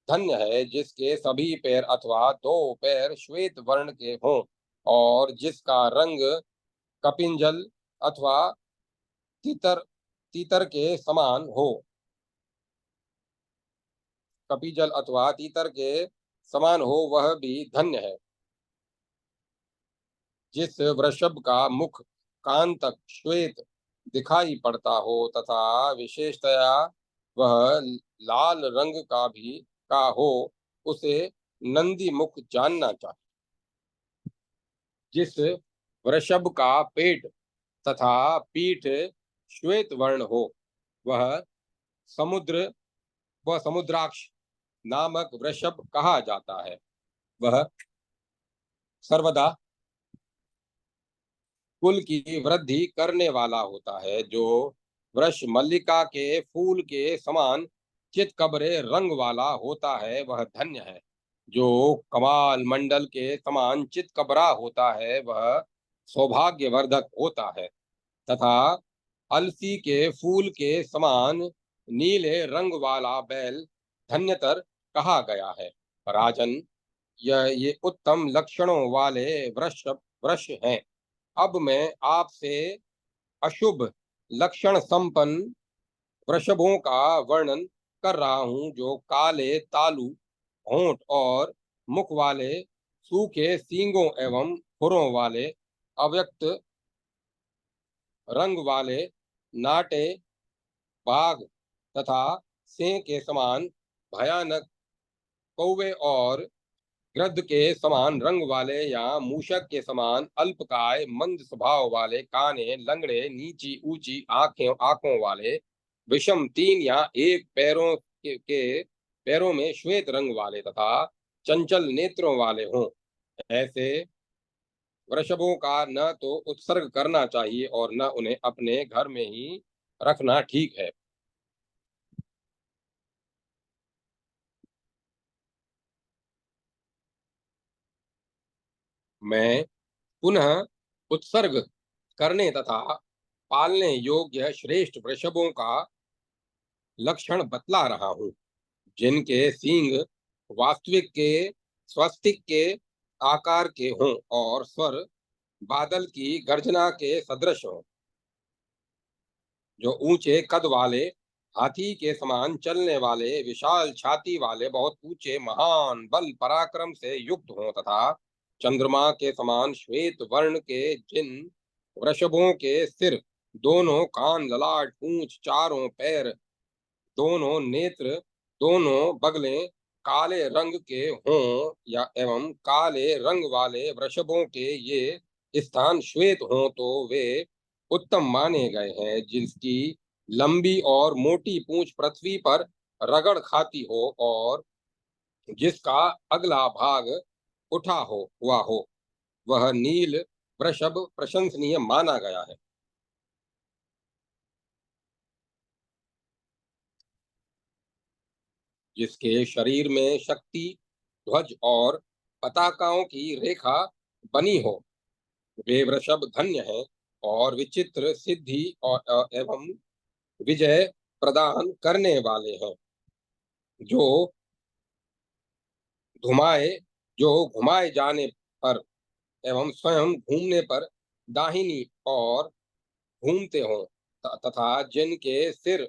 धन्य है, जिसके सभी पैर अथवा 2 पैर श्वेत वर्ण के हों और जिसका रंग कपिंजल अथवा तीतर तीतर के समान हो। कपिजल अथवा तीतर के समान हो, वह भी धन्य है। जिस वृषभ का मुख कान तक श्वेत दिखाई पड़ता हो तथा विशेषतया वह लाल रंग का हो, उसे नंदी मुख जानना चाहिए। जिस वृषभ का पेट तथा पीठ श्वेत वर्ण हो, वह समुद्र समुद्राक्ष नामक वृषभ कहा जाता है। वह सर्वदा कुल की वृद्धि करने वाला होता है। जो वृष मल्लिका के फूल के समान चितकबरे रंग वाला होता है, वह धन्य है। जो कमाल मंडल के समान चितकबरा होता है, वह सौभाग्यवर्धक होता है। तथा अलसी के फूल के समान नीले रंग वाला बैल धन्यतर कहा गया है। राजन, ये उत्तम लक्षणों वाले वृक्ष वृक्ष हैं। अब मैं आपसे अशुभ लक्षण संपन्न वृषभों का वर्णन कर रहा हूं, जो काले तालु होंठ और मुख वाले, सूखे सींगों एवं खुरों वाले, अव्यक्त रंग वाले, नाटे बाघ तथा सिंह के समान भयानक कौवे और गृध्र के समान रंग वाले या मूषक के समान अल्पकाय मंद स्वभाव वाले, काने लंगड़े, नीची ऊंची आंखों वाले, विषम 3 या 1 पैरों में श्वेत रंग वाले तथा चंचल नेत्रों वाले हों, ऐसे वृषभों का न तो उत्सर्ग करना चाहिए और न उन्हें अपने घर में ही रखना ठीक है। मैं पुनः उत्सर्ग करने तथा पालने योग्य श्रेष्ठ वृषभों का लक्षण बतला रहा हूँ, जिनके सींग वास्तविक के स्वस्तिक के आकार के हों और स्वर बादल की गर्जना के सदृश हों। जो ऊंचे कद वाले, हाथी के समान चलने वाले, विशाल छाती वाले, बहुत ऊंचे, महान बल पराक्रम से युक्त हों तथा चंद्रमा के समान श्वेत वर्ण के, जिन वृषभों के सिर, दोनों कान, ललाट, पूंछ, चारों पैर, दोनों नेत्र, दोनों बगलें काले रंग के हों या एवं काले रंग वाले वृषभों के ये स्थान श्वेत हों, तो वे उत्तम माने गए हैं। जिसकी लंबी और मोटी पूंछ पृथ्वी पर रगड़ खाती हो और जिसका अगला भाग उठा हुआ हो, वह नील वृषभ प्रशंसनीय माना गया है। जिसके शरीर में शक्ति, ध्वज और पताकाओं की रेखा बनी हो, वे वृषभ धन्य हैं और विचित्र सिद्धि और एवं विजय प्रदान करने वाले हैं। जो घुमाए जो घुमाए जाने पर एवं स्वयं घूमने पर दाहिनी और घूमते हों, तथा जिनके सिर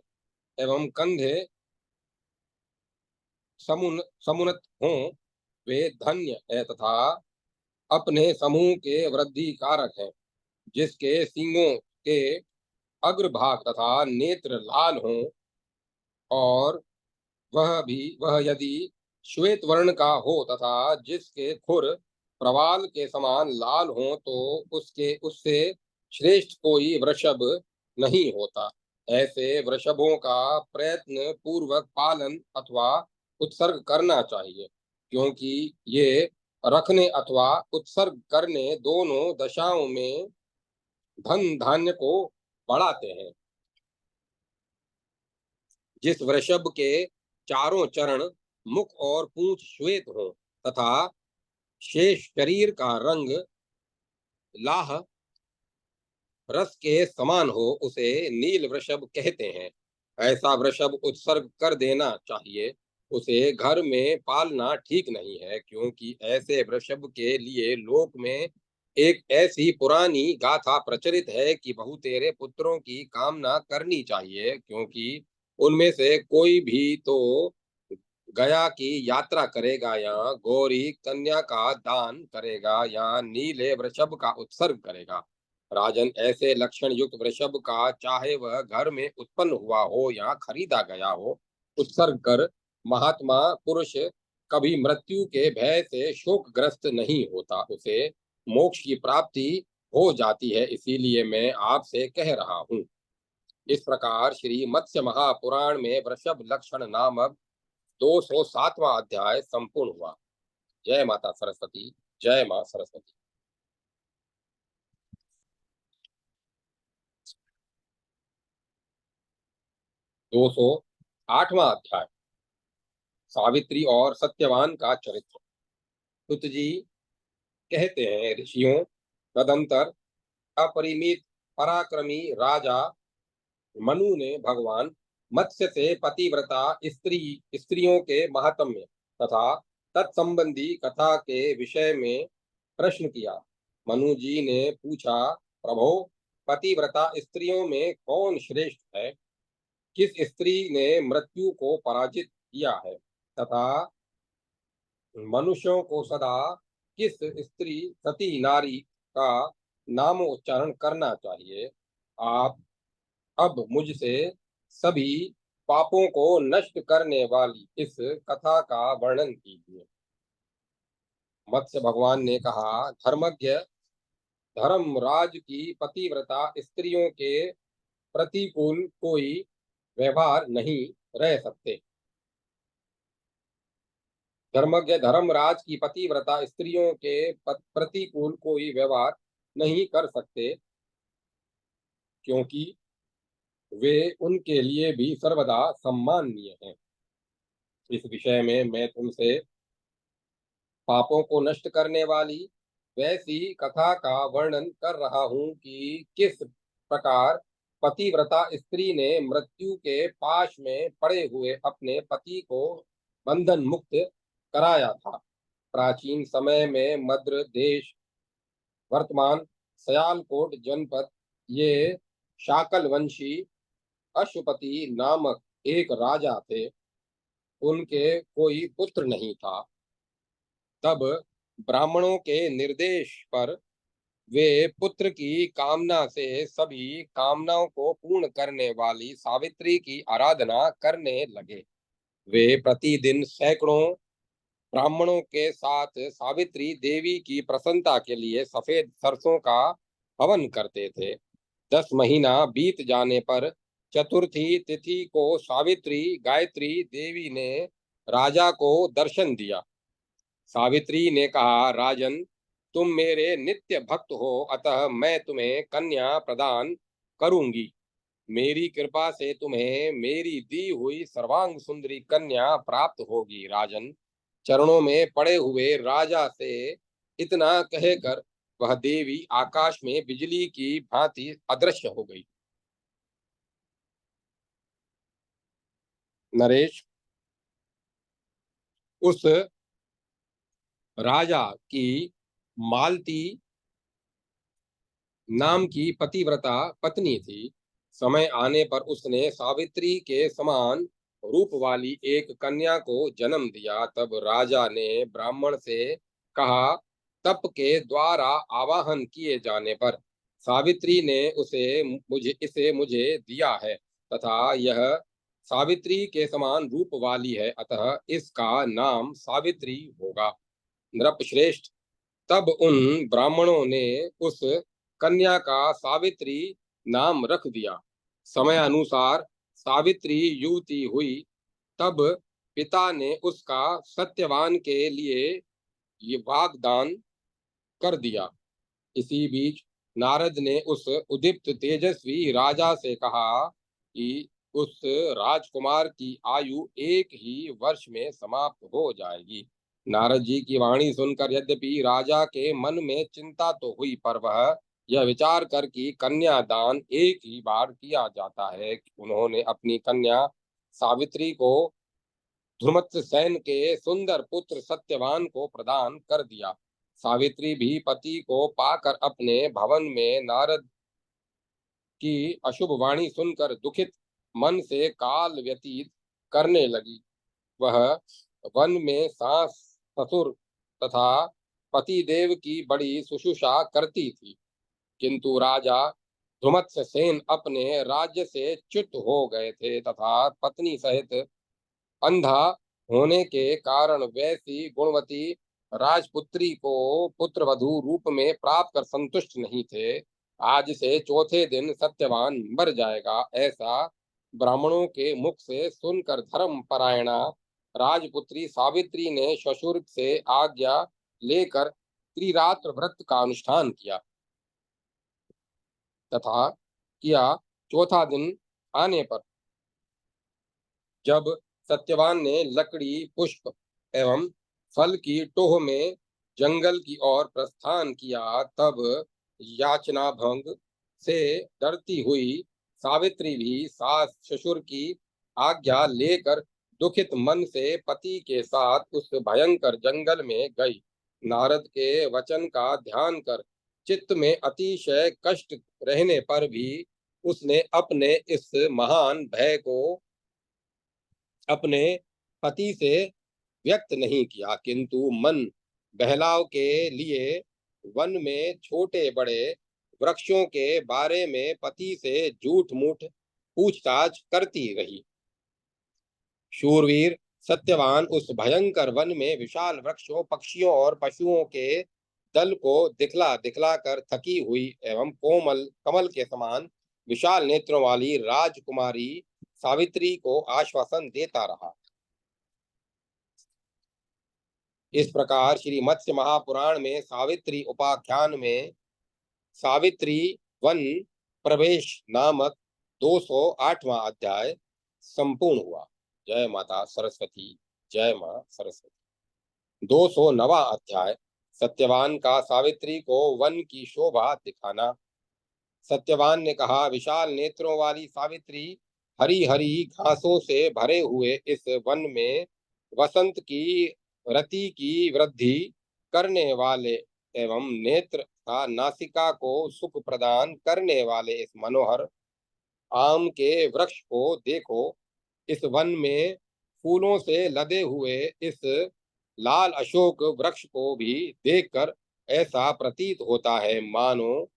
एवं कंधे समुन्नत हों, वे धन्य है तथा अपने समूह के वृद्धि कारक हैं। जिसके सींगों के अग्रभाग तथा नेत्र लाल हों और वह यदि श्वेत वर्ण का हो तथा जिसके खुर प्रवाल के समान लाल हो, तो उसके उससे श्रेष्ठ कोई वृषभ नहीं होता। ऐसे वृषभों का प्रयत्न पूर्वक पालन अथवा उत्सर्ग करना चाहिए, क्योंकि ये रखने अथवा उत्सर्ग करने दोनों दशाओं में धन धान्य को बढ़ाते हैं। जिस वृषभ के चारों चरण, मुख और पूंछ श्वेत हो तथा शेष शरीर का रंग लाह रस के समान हो, उसे नील वृषभ कहते हैं। ऐसा वृषभ उत्सर्ग कर देना चाहिए। उसे घर में पालना ठीक नहीं है, क्योंकि ऐसे वृषभ के लिए लोक में एक ऐसी पुरानी गाथा प्रचलित है कि बहुतेरे पुत्रों की कामना करनी चाहिए, क्योंकि उनमें से कोई भी तो गया की यात्रा करेगा या गौरी कन्या का दान करेगा या नीले वृषभ का उत्सर्ग करेगा। राजन, ऐसे लक्षण युक्त वृषभ का चाहे वह घर में उत्पन्न हुआ हो या खरीदा गया हो, उत्सर्ग कर महात्मा पुरुष कभी मृत्यु के भय से शोकग्रस्त नहीं होता, उसे मोक्ष की प्राप्ति हो जाती है। इसीलिए मैं आपसे कह रहा हूँ। इस प्रकार श्री मत्स्य महापुराण में वृषभ लक्षण नामक 207वां अध्याय संपूर्ण हुआ। जय माता सरस्वती। जय मां सरस्वती। 208वां अध्याय सावित्री और सत्यवान का चरित्र। सुत जी कहते हैं, ऋषियों, तदंतर अपरिमित पराक्रमी राजा मनु ने भगवान मत्स्य से पतिव्रता स्त्रियों के महात्म्य तथा तत्संबंधी कथा के विषय में प्रश्न किया। मनु जी ने पूछा, प्रभो, पतिव्रता स्त्रियों में कौन श्रेष्ठ है? किस स्त्री ने मृत्यु को पराजित किया है तथा मनुष्यों को सदा किस स्त्री सती नारी का नामोच्चारण करना चाहिए? आप अब मुझसे सभी पापों को नष्ट करने वाली इस कथा का वर्णन कीजिए। मत्स्य भगवान ने कहा, धर्मज्ञ धर्मराज की पतिव्रता स्त्रियों के प्रतिकूल कोई व्यवहार नहीं रह सकते। धर्मज्ञ धर्मराज की पतिव्रता स्त्रियों के प्रतिकूल कोई व्यवहार नहीं कर सकते, क्योंकि वे उनके लिए भी सर्वदा सम्माननीय हैं। इस विषय में मैं तुमसे पापों को नष्ट करने वाली वैसी कथा का वर्णन कर रहा हूँ कि किस प्रकार पतिव्रता स्त्री ने मृत्यु के पाश में पड़े हुए अपने पति को बंधन मुक्त कराया था। प्राचीन समय में मद्र देश, वर्तमान सयालकोट जनपद, ये शाकल वंशी अश्वपति नामक एक राजा थे। उनके कोई पुत्र नहीं था। तब ब्राह्मणों के निर्देश पर वे पुत्र की कामना से सभी कामनाओं को पूर्ण करने वाली सावित्री की आराधना करने लगे। वे प्रतिदिन सैकड़ों ब्राह्मणों के साथ सावित्री देवी की प्रसन्नता के लिए सफेद सरसों का हवन करते थे। 10 महीना बीत जाने पर चतुर्थी तिथि को सावित्री गायत्री देवी ने राजा को दर्शन दिया। सावित्री ने कहा, राजन, तुम मेरे नित्य भक्त हो, अतः मैं तुम्हें कन्या प्रदान करूंगी। मेरी कृपा से तुम्हें मेरी दी हुई सर्वांग सुंदरी कन्या प्राप्त होगी। राजन, चरणों में पड़े हुए राजा से इतना कहकर वह देवी आकाश में बिजली की भांति अदृश्य हो गई। नरेश, उस राजा की मालती नाम की पतिव्रता पत्नी थी। समय आने पर उसने सावित्री के समान रूप वाली एक कन्या को जन्म दिया। तब राजा ने ब्राह्मण से कहा, तप के द्वारा आवाहन किए जाने पर सावित्री ने मुझे दिया है तथा यह सावित्री के समान रूप वाली है, अतः इसका नाम सावित्री होगा। नृपश्रेष्ठ, तब उन ब्राह्मणों ने उस कन्या का सावित्री नाम रख दिया। समय अनुसार सावित्री युवती हुई, तब पिता ने उसका सत्यवान के लिए ये वागदान कर दिया। इसी बीच नारद ने उस उदीप्त तेजस्वी राजा से कहा कि उस राजकुमार की आयु एक ही वर्ष में समाप्त हो जाएगी। नारद जी की वाणी सुनकर यद्यपि राजा के मन में चिंता तो हुई, पर वह यह विचार कर कि कन्यादान एक ही बार किया जाता है, उन्होंने अपनी कन्या सावित्री को धुमत्सेन के सुंदर पुत्र सत्यवान को प्रदान कर दिया। सावित्री भी पति को पाकर अपने भवन में नारद की अशुभ वाणी सुनकर दुखित मन से काल व्यतीत करने लगी। वह वन में सास ससुर तथा पतिदेव की बड़ी शुश्रूषा करती थी, किंतु राजा धुमत्सेन अपने राज्य से च्युत हो गए थे तथा पत्नी सहित अंधा होने के कारण वैसी गुणवती राजपुत्री को पुत्रवधू रूप में प्राप्त कर संतुष्ट नहीं थे। आज से चौथे दिन सत्यवान मर जाएगा, ऐसा ब्राह्मणों के मुख से सुनकर धर्म परायणा राजपुत्री सावित्री ने ससुर से आज्ञा लेकर त्रिरात्र व्रत का अनुष्ठान किया तथा किया। चौथा दिन आने पर जब सत्यवान ने लकड़ी, पुष्प एवं फल की टोह में जंगल की ओर प्रस्थान किया, तब याचना भंग से डरती हुई सावित्री भी सास ससुर की आज्ञा लेकर दुखित मन से पति के साथ उस भयंकर जंगल में गई। नारद के वचन का ध्यान कर चित्त में अतिशय कष्ट रहने पर भी उसने अपने इस महान भय को अपने पति से व्यक्त नहीं किया, किंतु मन बहलाव के लिए वन में छोटे बड़े वृक्षों के बारे में पति से झूठ मूठ पूछताछ करती रही। शूरवीर सत्यवान उस भयंकर वन में विशाल वृक्षों, पक्षियों और पशुओं के दल को दिखला दिखला कर थकी हुई एवं कोमल कमल के समान विशाल नेत्रों वाली राजकुमारी सावित्री को आश्वासन देता रहा। इस प्रकार श्री मत्स्य महापुराण में सावित्री उपाख्यान में सावित्री वन प्रवेश नामक 208वां अध्याय संपूर्ण हुआ। जय माता सरस्वती, जय मां सरस्वती। 209वां अध्याय सत्यवान का सावित्री को वन की शोभा दिखाना। सत्यवान ने कहा, विशाल नेत्रों वाली सावित्री हरी हरी घासों से भरे हुए इस वन में वसंत की रति की वृद्धि करने वाले एवं नेत्र तथा नासिका को सुख प्रदान करने वाले इस मनोहर आम के वृक्ष को देखो। इस वन में फूलों से लदे हुए इस लाल अशोक वृक्ष को भी देखकर ऐसा प्रतीत होता है मानो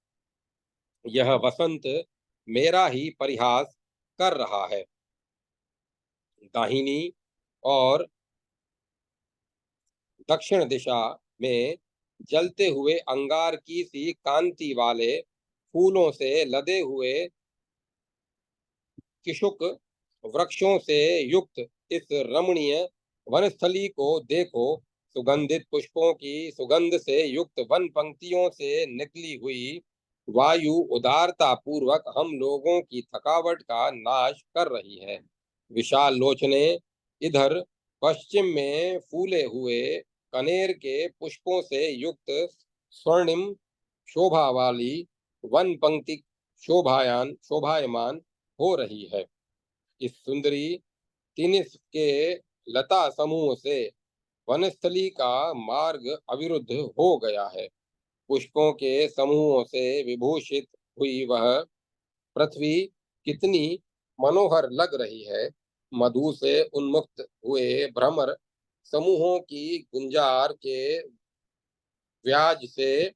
यह वसंत मेरा ही परिहास कर रहा है। दाहिनी और दक्षिण दिशा में जलते हुए अंगार की सी कांति वाले फूलों से लदे हुए किशुक वृक्षों से युक्त इस रमणीय वनस्थली को देखो। सुगंधित पुष्पों की सुगंध से युक्त वन पंक्तियों से निकली हुई वायु उदारता पूर्वक हम लोगों की थकावट का नाश कर रही है। विशाल लोचने इधर पश्चिम में फूले हुए कनेर के पुष्पों से युक्त स्वर्णिम शोभा वाली वन पंक्ति शोभायमान हो रही है। इस सुंदरी तिनिस के लता समूह से वनस्थली का मार्ग अविरुद्ध हो गया है। पुष्पों के समूहों से विभूषित हुई वह पृथ्वी कितनी मनोहर लग रही है। मधु से उन्मुक्त हुए भ्रमर समूहों की गुंजार के व्याज से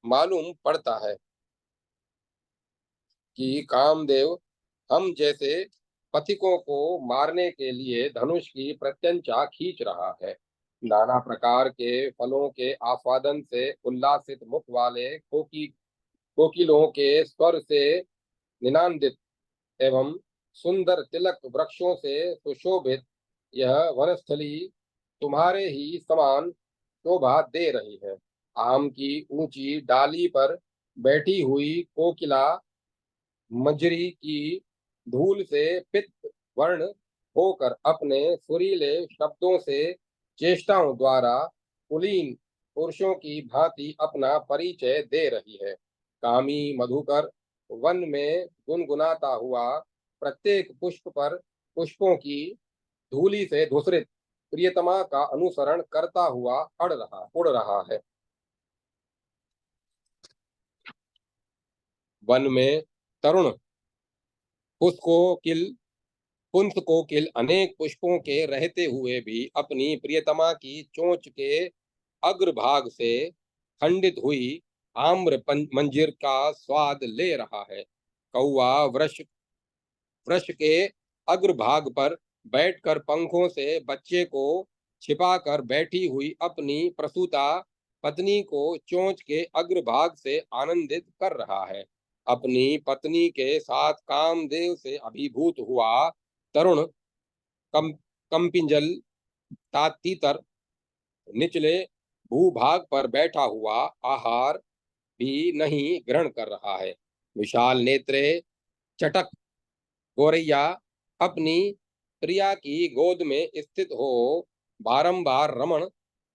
मालूम पड़ता है कि कामदेव हम जैसे पथिकों को मारने के लिए धनुष की प्रत्यंचा खींच रहा है। नाना प्रकार के फलों के आस्वादन से उल्लासित मुख वाले कोकिलों के स्वर से निनादित एवं सुंदर तिलक वृक्षों से सुशोभित यह वनस्थली तुम्हारे ही समान शोभा दे रही है। आम की ऊंची डाली पर बैठी हुई कोकिला मजरी की धूल से पित्त वर्ण होकर अपने सुरीले शब्दों से चेष्टाओं द्वारा कुलीन पुरुषों की भांति अपना परिचय दे रही है। कामी मधुकर वन में गुनगुनाता हुआ प्रत्येक पुष्प पर पुष्पों की धूली से धूसरित प्रियतमा का अनुसरण करता हुआ उड़ रहा है। वन में तरुण पुष्कोकिल पुंस कोकिल अनेक पुष्पों के रहते हुए भी अपनी प्रियतमा की चोंच के अग्रभाग से खंडित हुई आम्र मंजिर का स्वाद ले रहा है। कौवा वृक्ष वृक्ष के अग्रभाग पर बैठकर पंखों से बच्चे को छिपाकर बैठी हुई अपनी प्रसूता पत्नी को चोंच के अग्रभाग से आनंदित कर रहा है। अपनी पत्नी के साथ कामदेव से अभिभूत हुआ तरुण कम कंपिंजल तीतर निचले भूभाग पर बैठा हुआ आहार भी नहीं ग्रहण कर रहा है। विशाल नेत्रे चटक गोरैया अपनी प्रिया की गोद में स्थित हो बारंबार रमण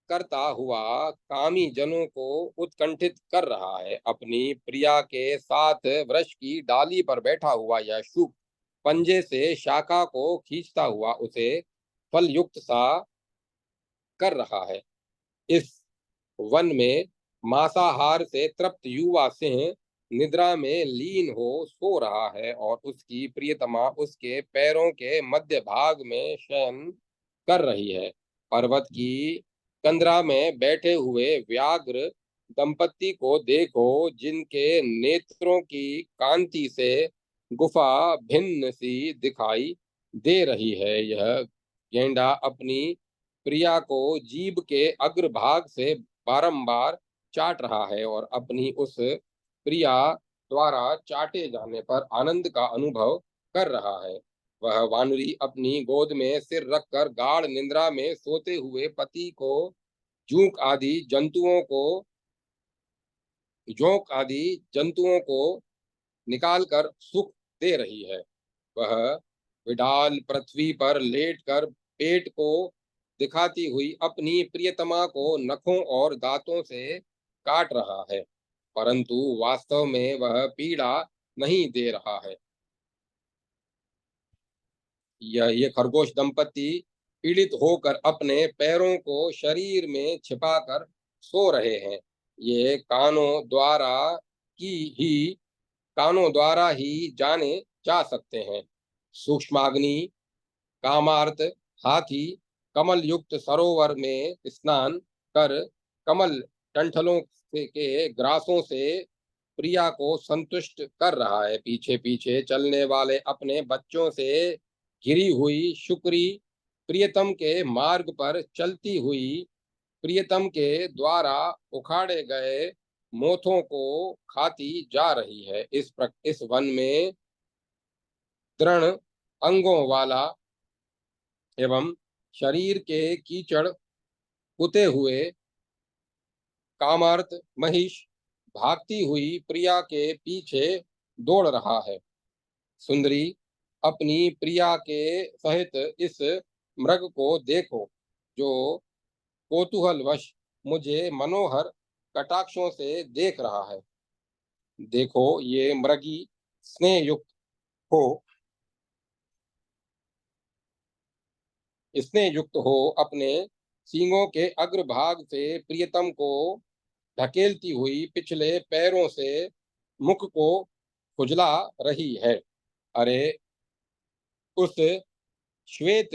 करता हुआ कामी जनों को उत्कंठित कर रहा है। अपनी प्रिया के साथ वृक्ष की डाली पर बैठा हुआ यह शुक पंजे से शाखा को खींचता हुआ उसे फल युक्त सा कर रहा है। इस वन में मांसाहार से तृप्त युवा सिंह निद्रा में लीन हो सो रहा है और उसकी प्रियतमा उसके पैरों के मध्य भाग में शयन कर रही है। पर्वत की कंदरा में बैठे हुए व्याघ्र दंपति को देखो, जिनके नेत्रों की कांति से गुफा भिन्न सी दिखाई दे रही है। यह गेंडा अपनी प्रिया को जीभ के अग्रभाग से बारंबार चाट रहा है और अपनी उस प्रिया द्वारा चाटे जाने पर आनंद का अनुभव कर रहा है। वह वानरी अपनी गोद में सिर रखकर गाढ़ निद्रा में सोते हुए पति को जूक आदि जंतुओं को जोंक आदि जंतुओं को निकालकर सुख दे रही है। वह विडाल पृथ्वी पर लेटकर पेट को दिखाती हुई अपनी प्रियतमा को नखों और दांतों से काट रहा है, परंतु वास्तव में वह पीड़ा नहीं दे रहा है। ये खरगोश दंपति पीड़ित होकर अपने पैरों को शरीर में छिपाकर सो रहे हैं। ये की ही कानों द्वारा ही जाने जा सकते हैं। सूक्ष्माग्नि कामार्त हाथी कमल युक्त सरोवर में स्नान कर कमल टंठलों के ग्रासों से प्रिया को संतुष्ट कर रहा है। पीछे पीछे चलने वाले अपने बच्चों से घिरी हुई शुक्री प्रियतम के मार्ग पर चलती हुई प्रियतम के द्वारा उखाड़े गए मोथों को खाती जा रही है। इस वन में दृढ़ अंगों वाला एवं शरीर के कीचड़ पुते हुए कामार्त महिष भागती हुई प्रिया के पीछे दौड़ रहा है। सुंदरी, अपनी प्रिया के सहित इस मृग को देखो, जो कौतूहलवश मुझे मनोहर कटाक्षों से देख रहा है। देखो, ये मृगी स्नेह युक्त हो अपने सींगों के अग्रभाग से प्रियतम को धकेलती हुई पिछले पैरों से मुख को खुजला रही है। अरे, उस श्वेत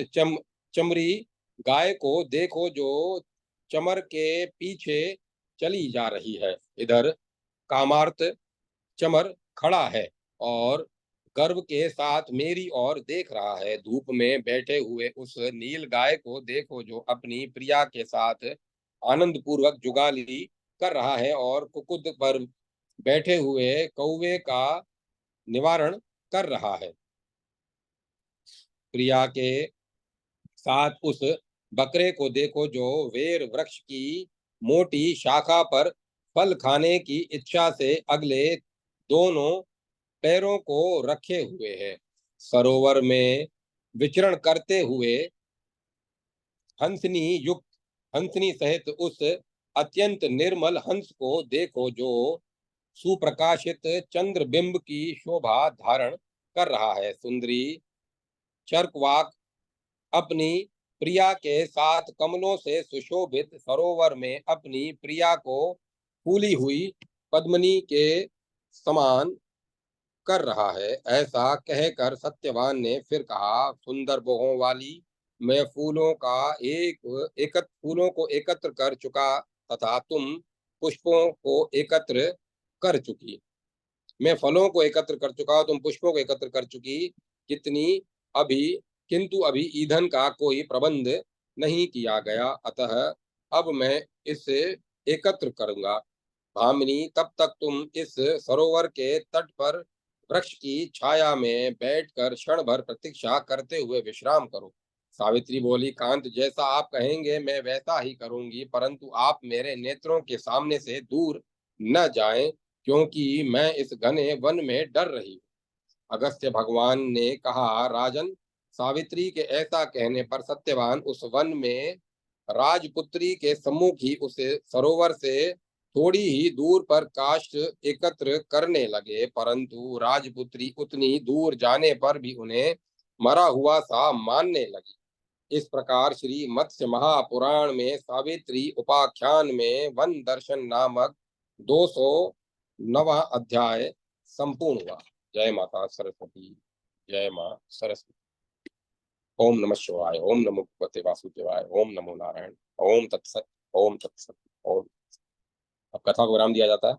चमरी गाय को देखो, जो चमर के पीछे चली जा रही है। इधर कामार्त चमर खड़ा है और गर्व के साथ मेरी ओर देख रहा है। धूप में बैठे हुए उस नील गाय को देखो, जो अपनी प्रिया के साथ आनंद पूर्वक जुगाली कर रहा है और कुकुद पर बैठे हुए कौवे का निवारण कर रहा है। प्रिया के साथ उस बकरे को देखो, जो वेर वृक्ष की मोटी शाखा पर फल खाने की इच्छा से अगले दोनों पैरों को रखे हुए है। सरोवर में विचरण करते हुए हंसनी युक्त हंसनी सहित उस अत्यंत निर्मल हंस को देखो, जो सुप्रकाशित चंद्रबिंब की शोभा धारण कर रहा है। सुंदरी चरकवाक अपनी प्रिया के साथ कमलों से सुशोभित सरोवर में अपनी प्रिया को फूली हुई पद्मनी के समान कर रहा है। ऐसा कहकर सत्यवान ने फिर कहा, सुंदर बोहों वाली, मैं फूलों को एकत्र कर चुका तथा तुम पुष्पों को एकत्र कर चुकी। मैं फलों को एकत्र कर चुका, तुम पुष्पों को एकत्र कर चुकी। कितनी अभी किंतु अभी ईंधन का कोई प्रबंध नहीं किया गया, अतः अब मैं इसे एकत्र करूंगा। भामिनी, तब तक तुम इस सरोवर के तट पर वृक्ष की छाया में बैठकर क्षण भर प्रतीक्षा करते हुए विश्राम करो। सावित्री बोली, कांत, जैसा आप कहेंगे मैं वैसा ही करूंगी, परंतु आप मेरे नेत्रों के सामने से दूर न जाएं, क्योंकि मैं इस घने वन में डर रही हूँ। अगस्त्य भगवान ने कहा, राजन, सावित्री के ऐसा कहने पर सत्यवान उस वन में राजपुत्री के सम्मुख ही उसे सरोवर से थोड़ी ही दूर पर काष्ठ एकत्र करने लगे, परंतु राजपुत्री उतनी दूर जाने पर भी उन्हें मरा हुआ सा मानने लगी। इस प्रकार श्री मत्स्य महापुराण में सावित्री उपाख्यान में वन दर्शन नामक 209वां अध्याय संपूर्ण हुआ। जय माता सरस्वती। जय मां सरस्वती। ओम नमः शिवाय। ओम नमो भगवते वासुदेवाय। ओम नमो नारायण। ओम तत्सत। ओम तत्सत। ओम। अब कथा को विराम दिया जाता है।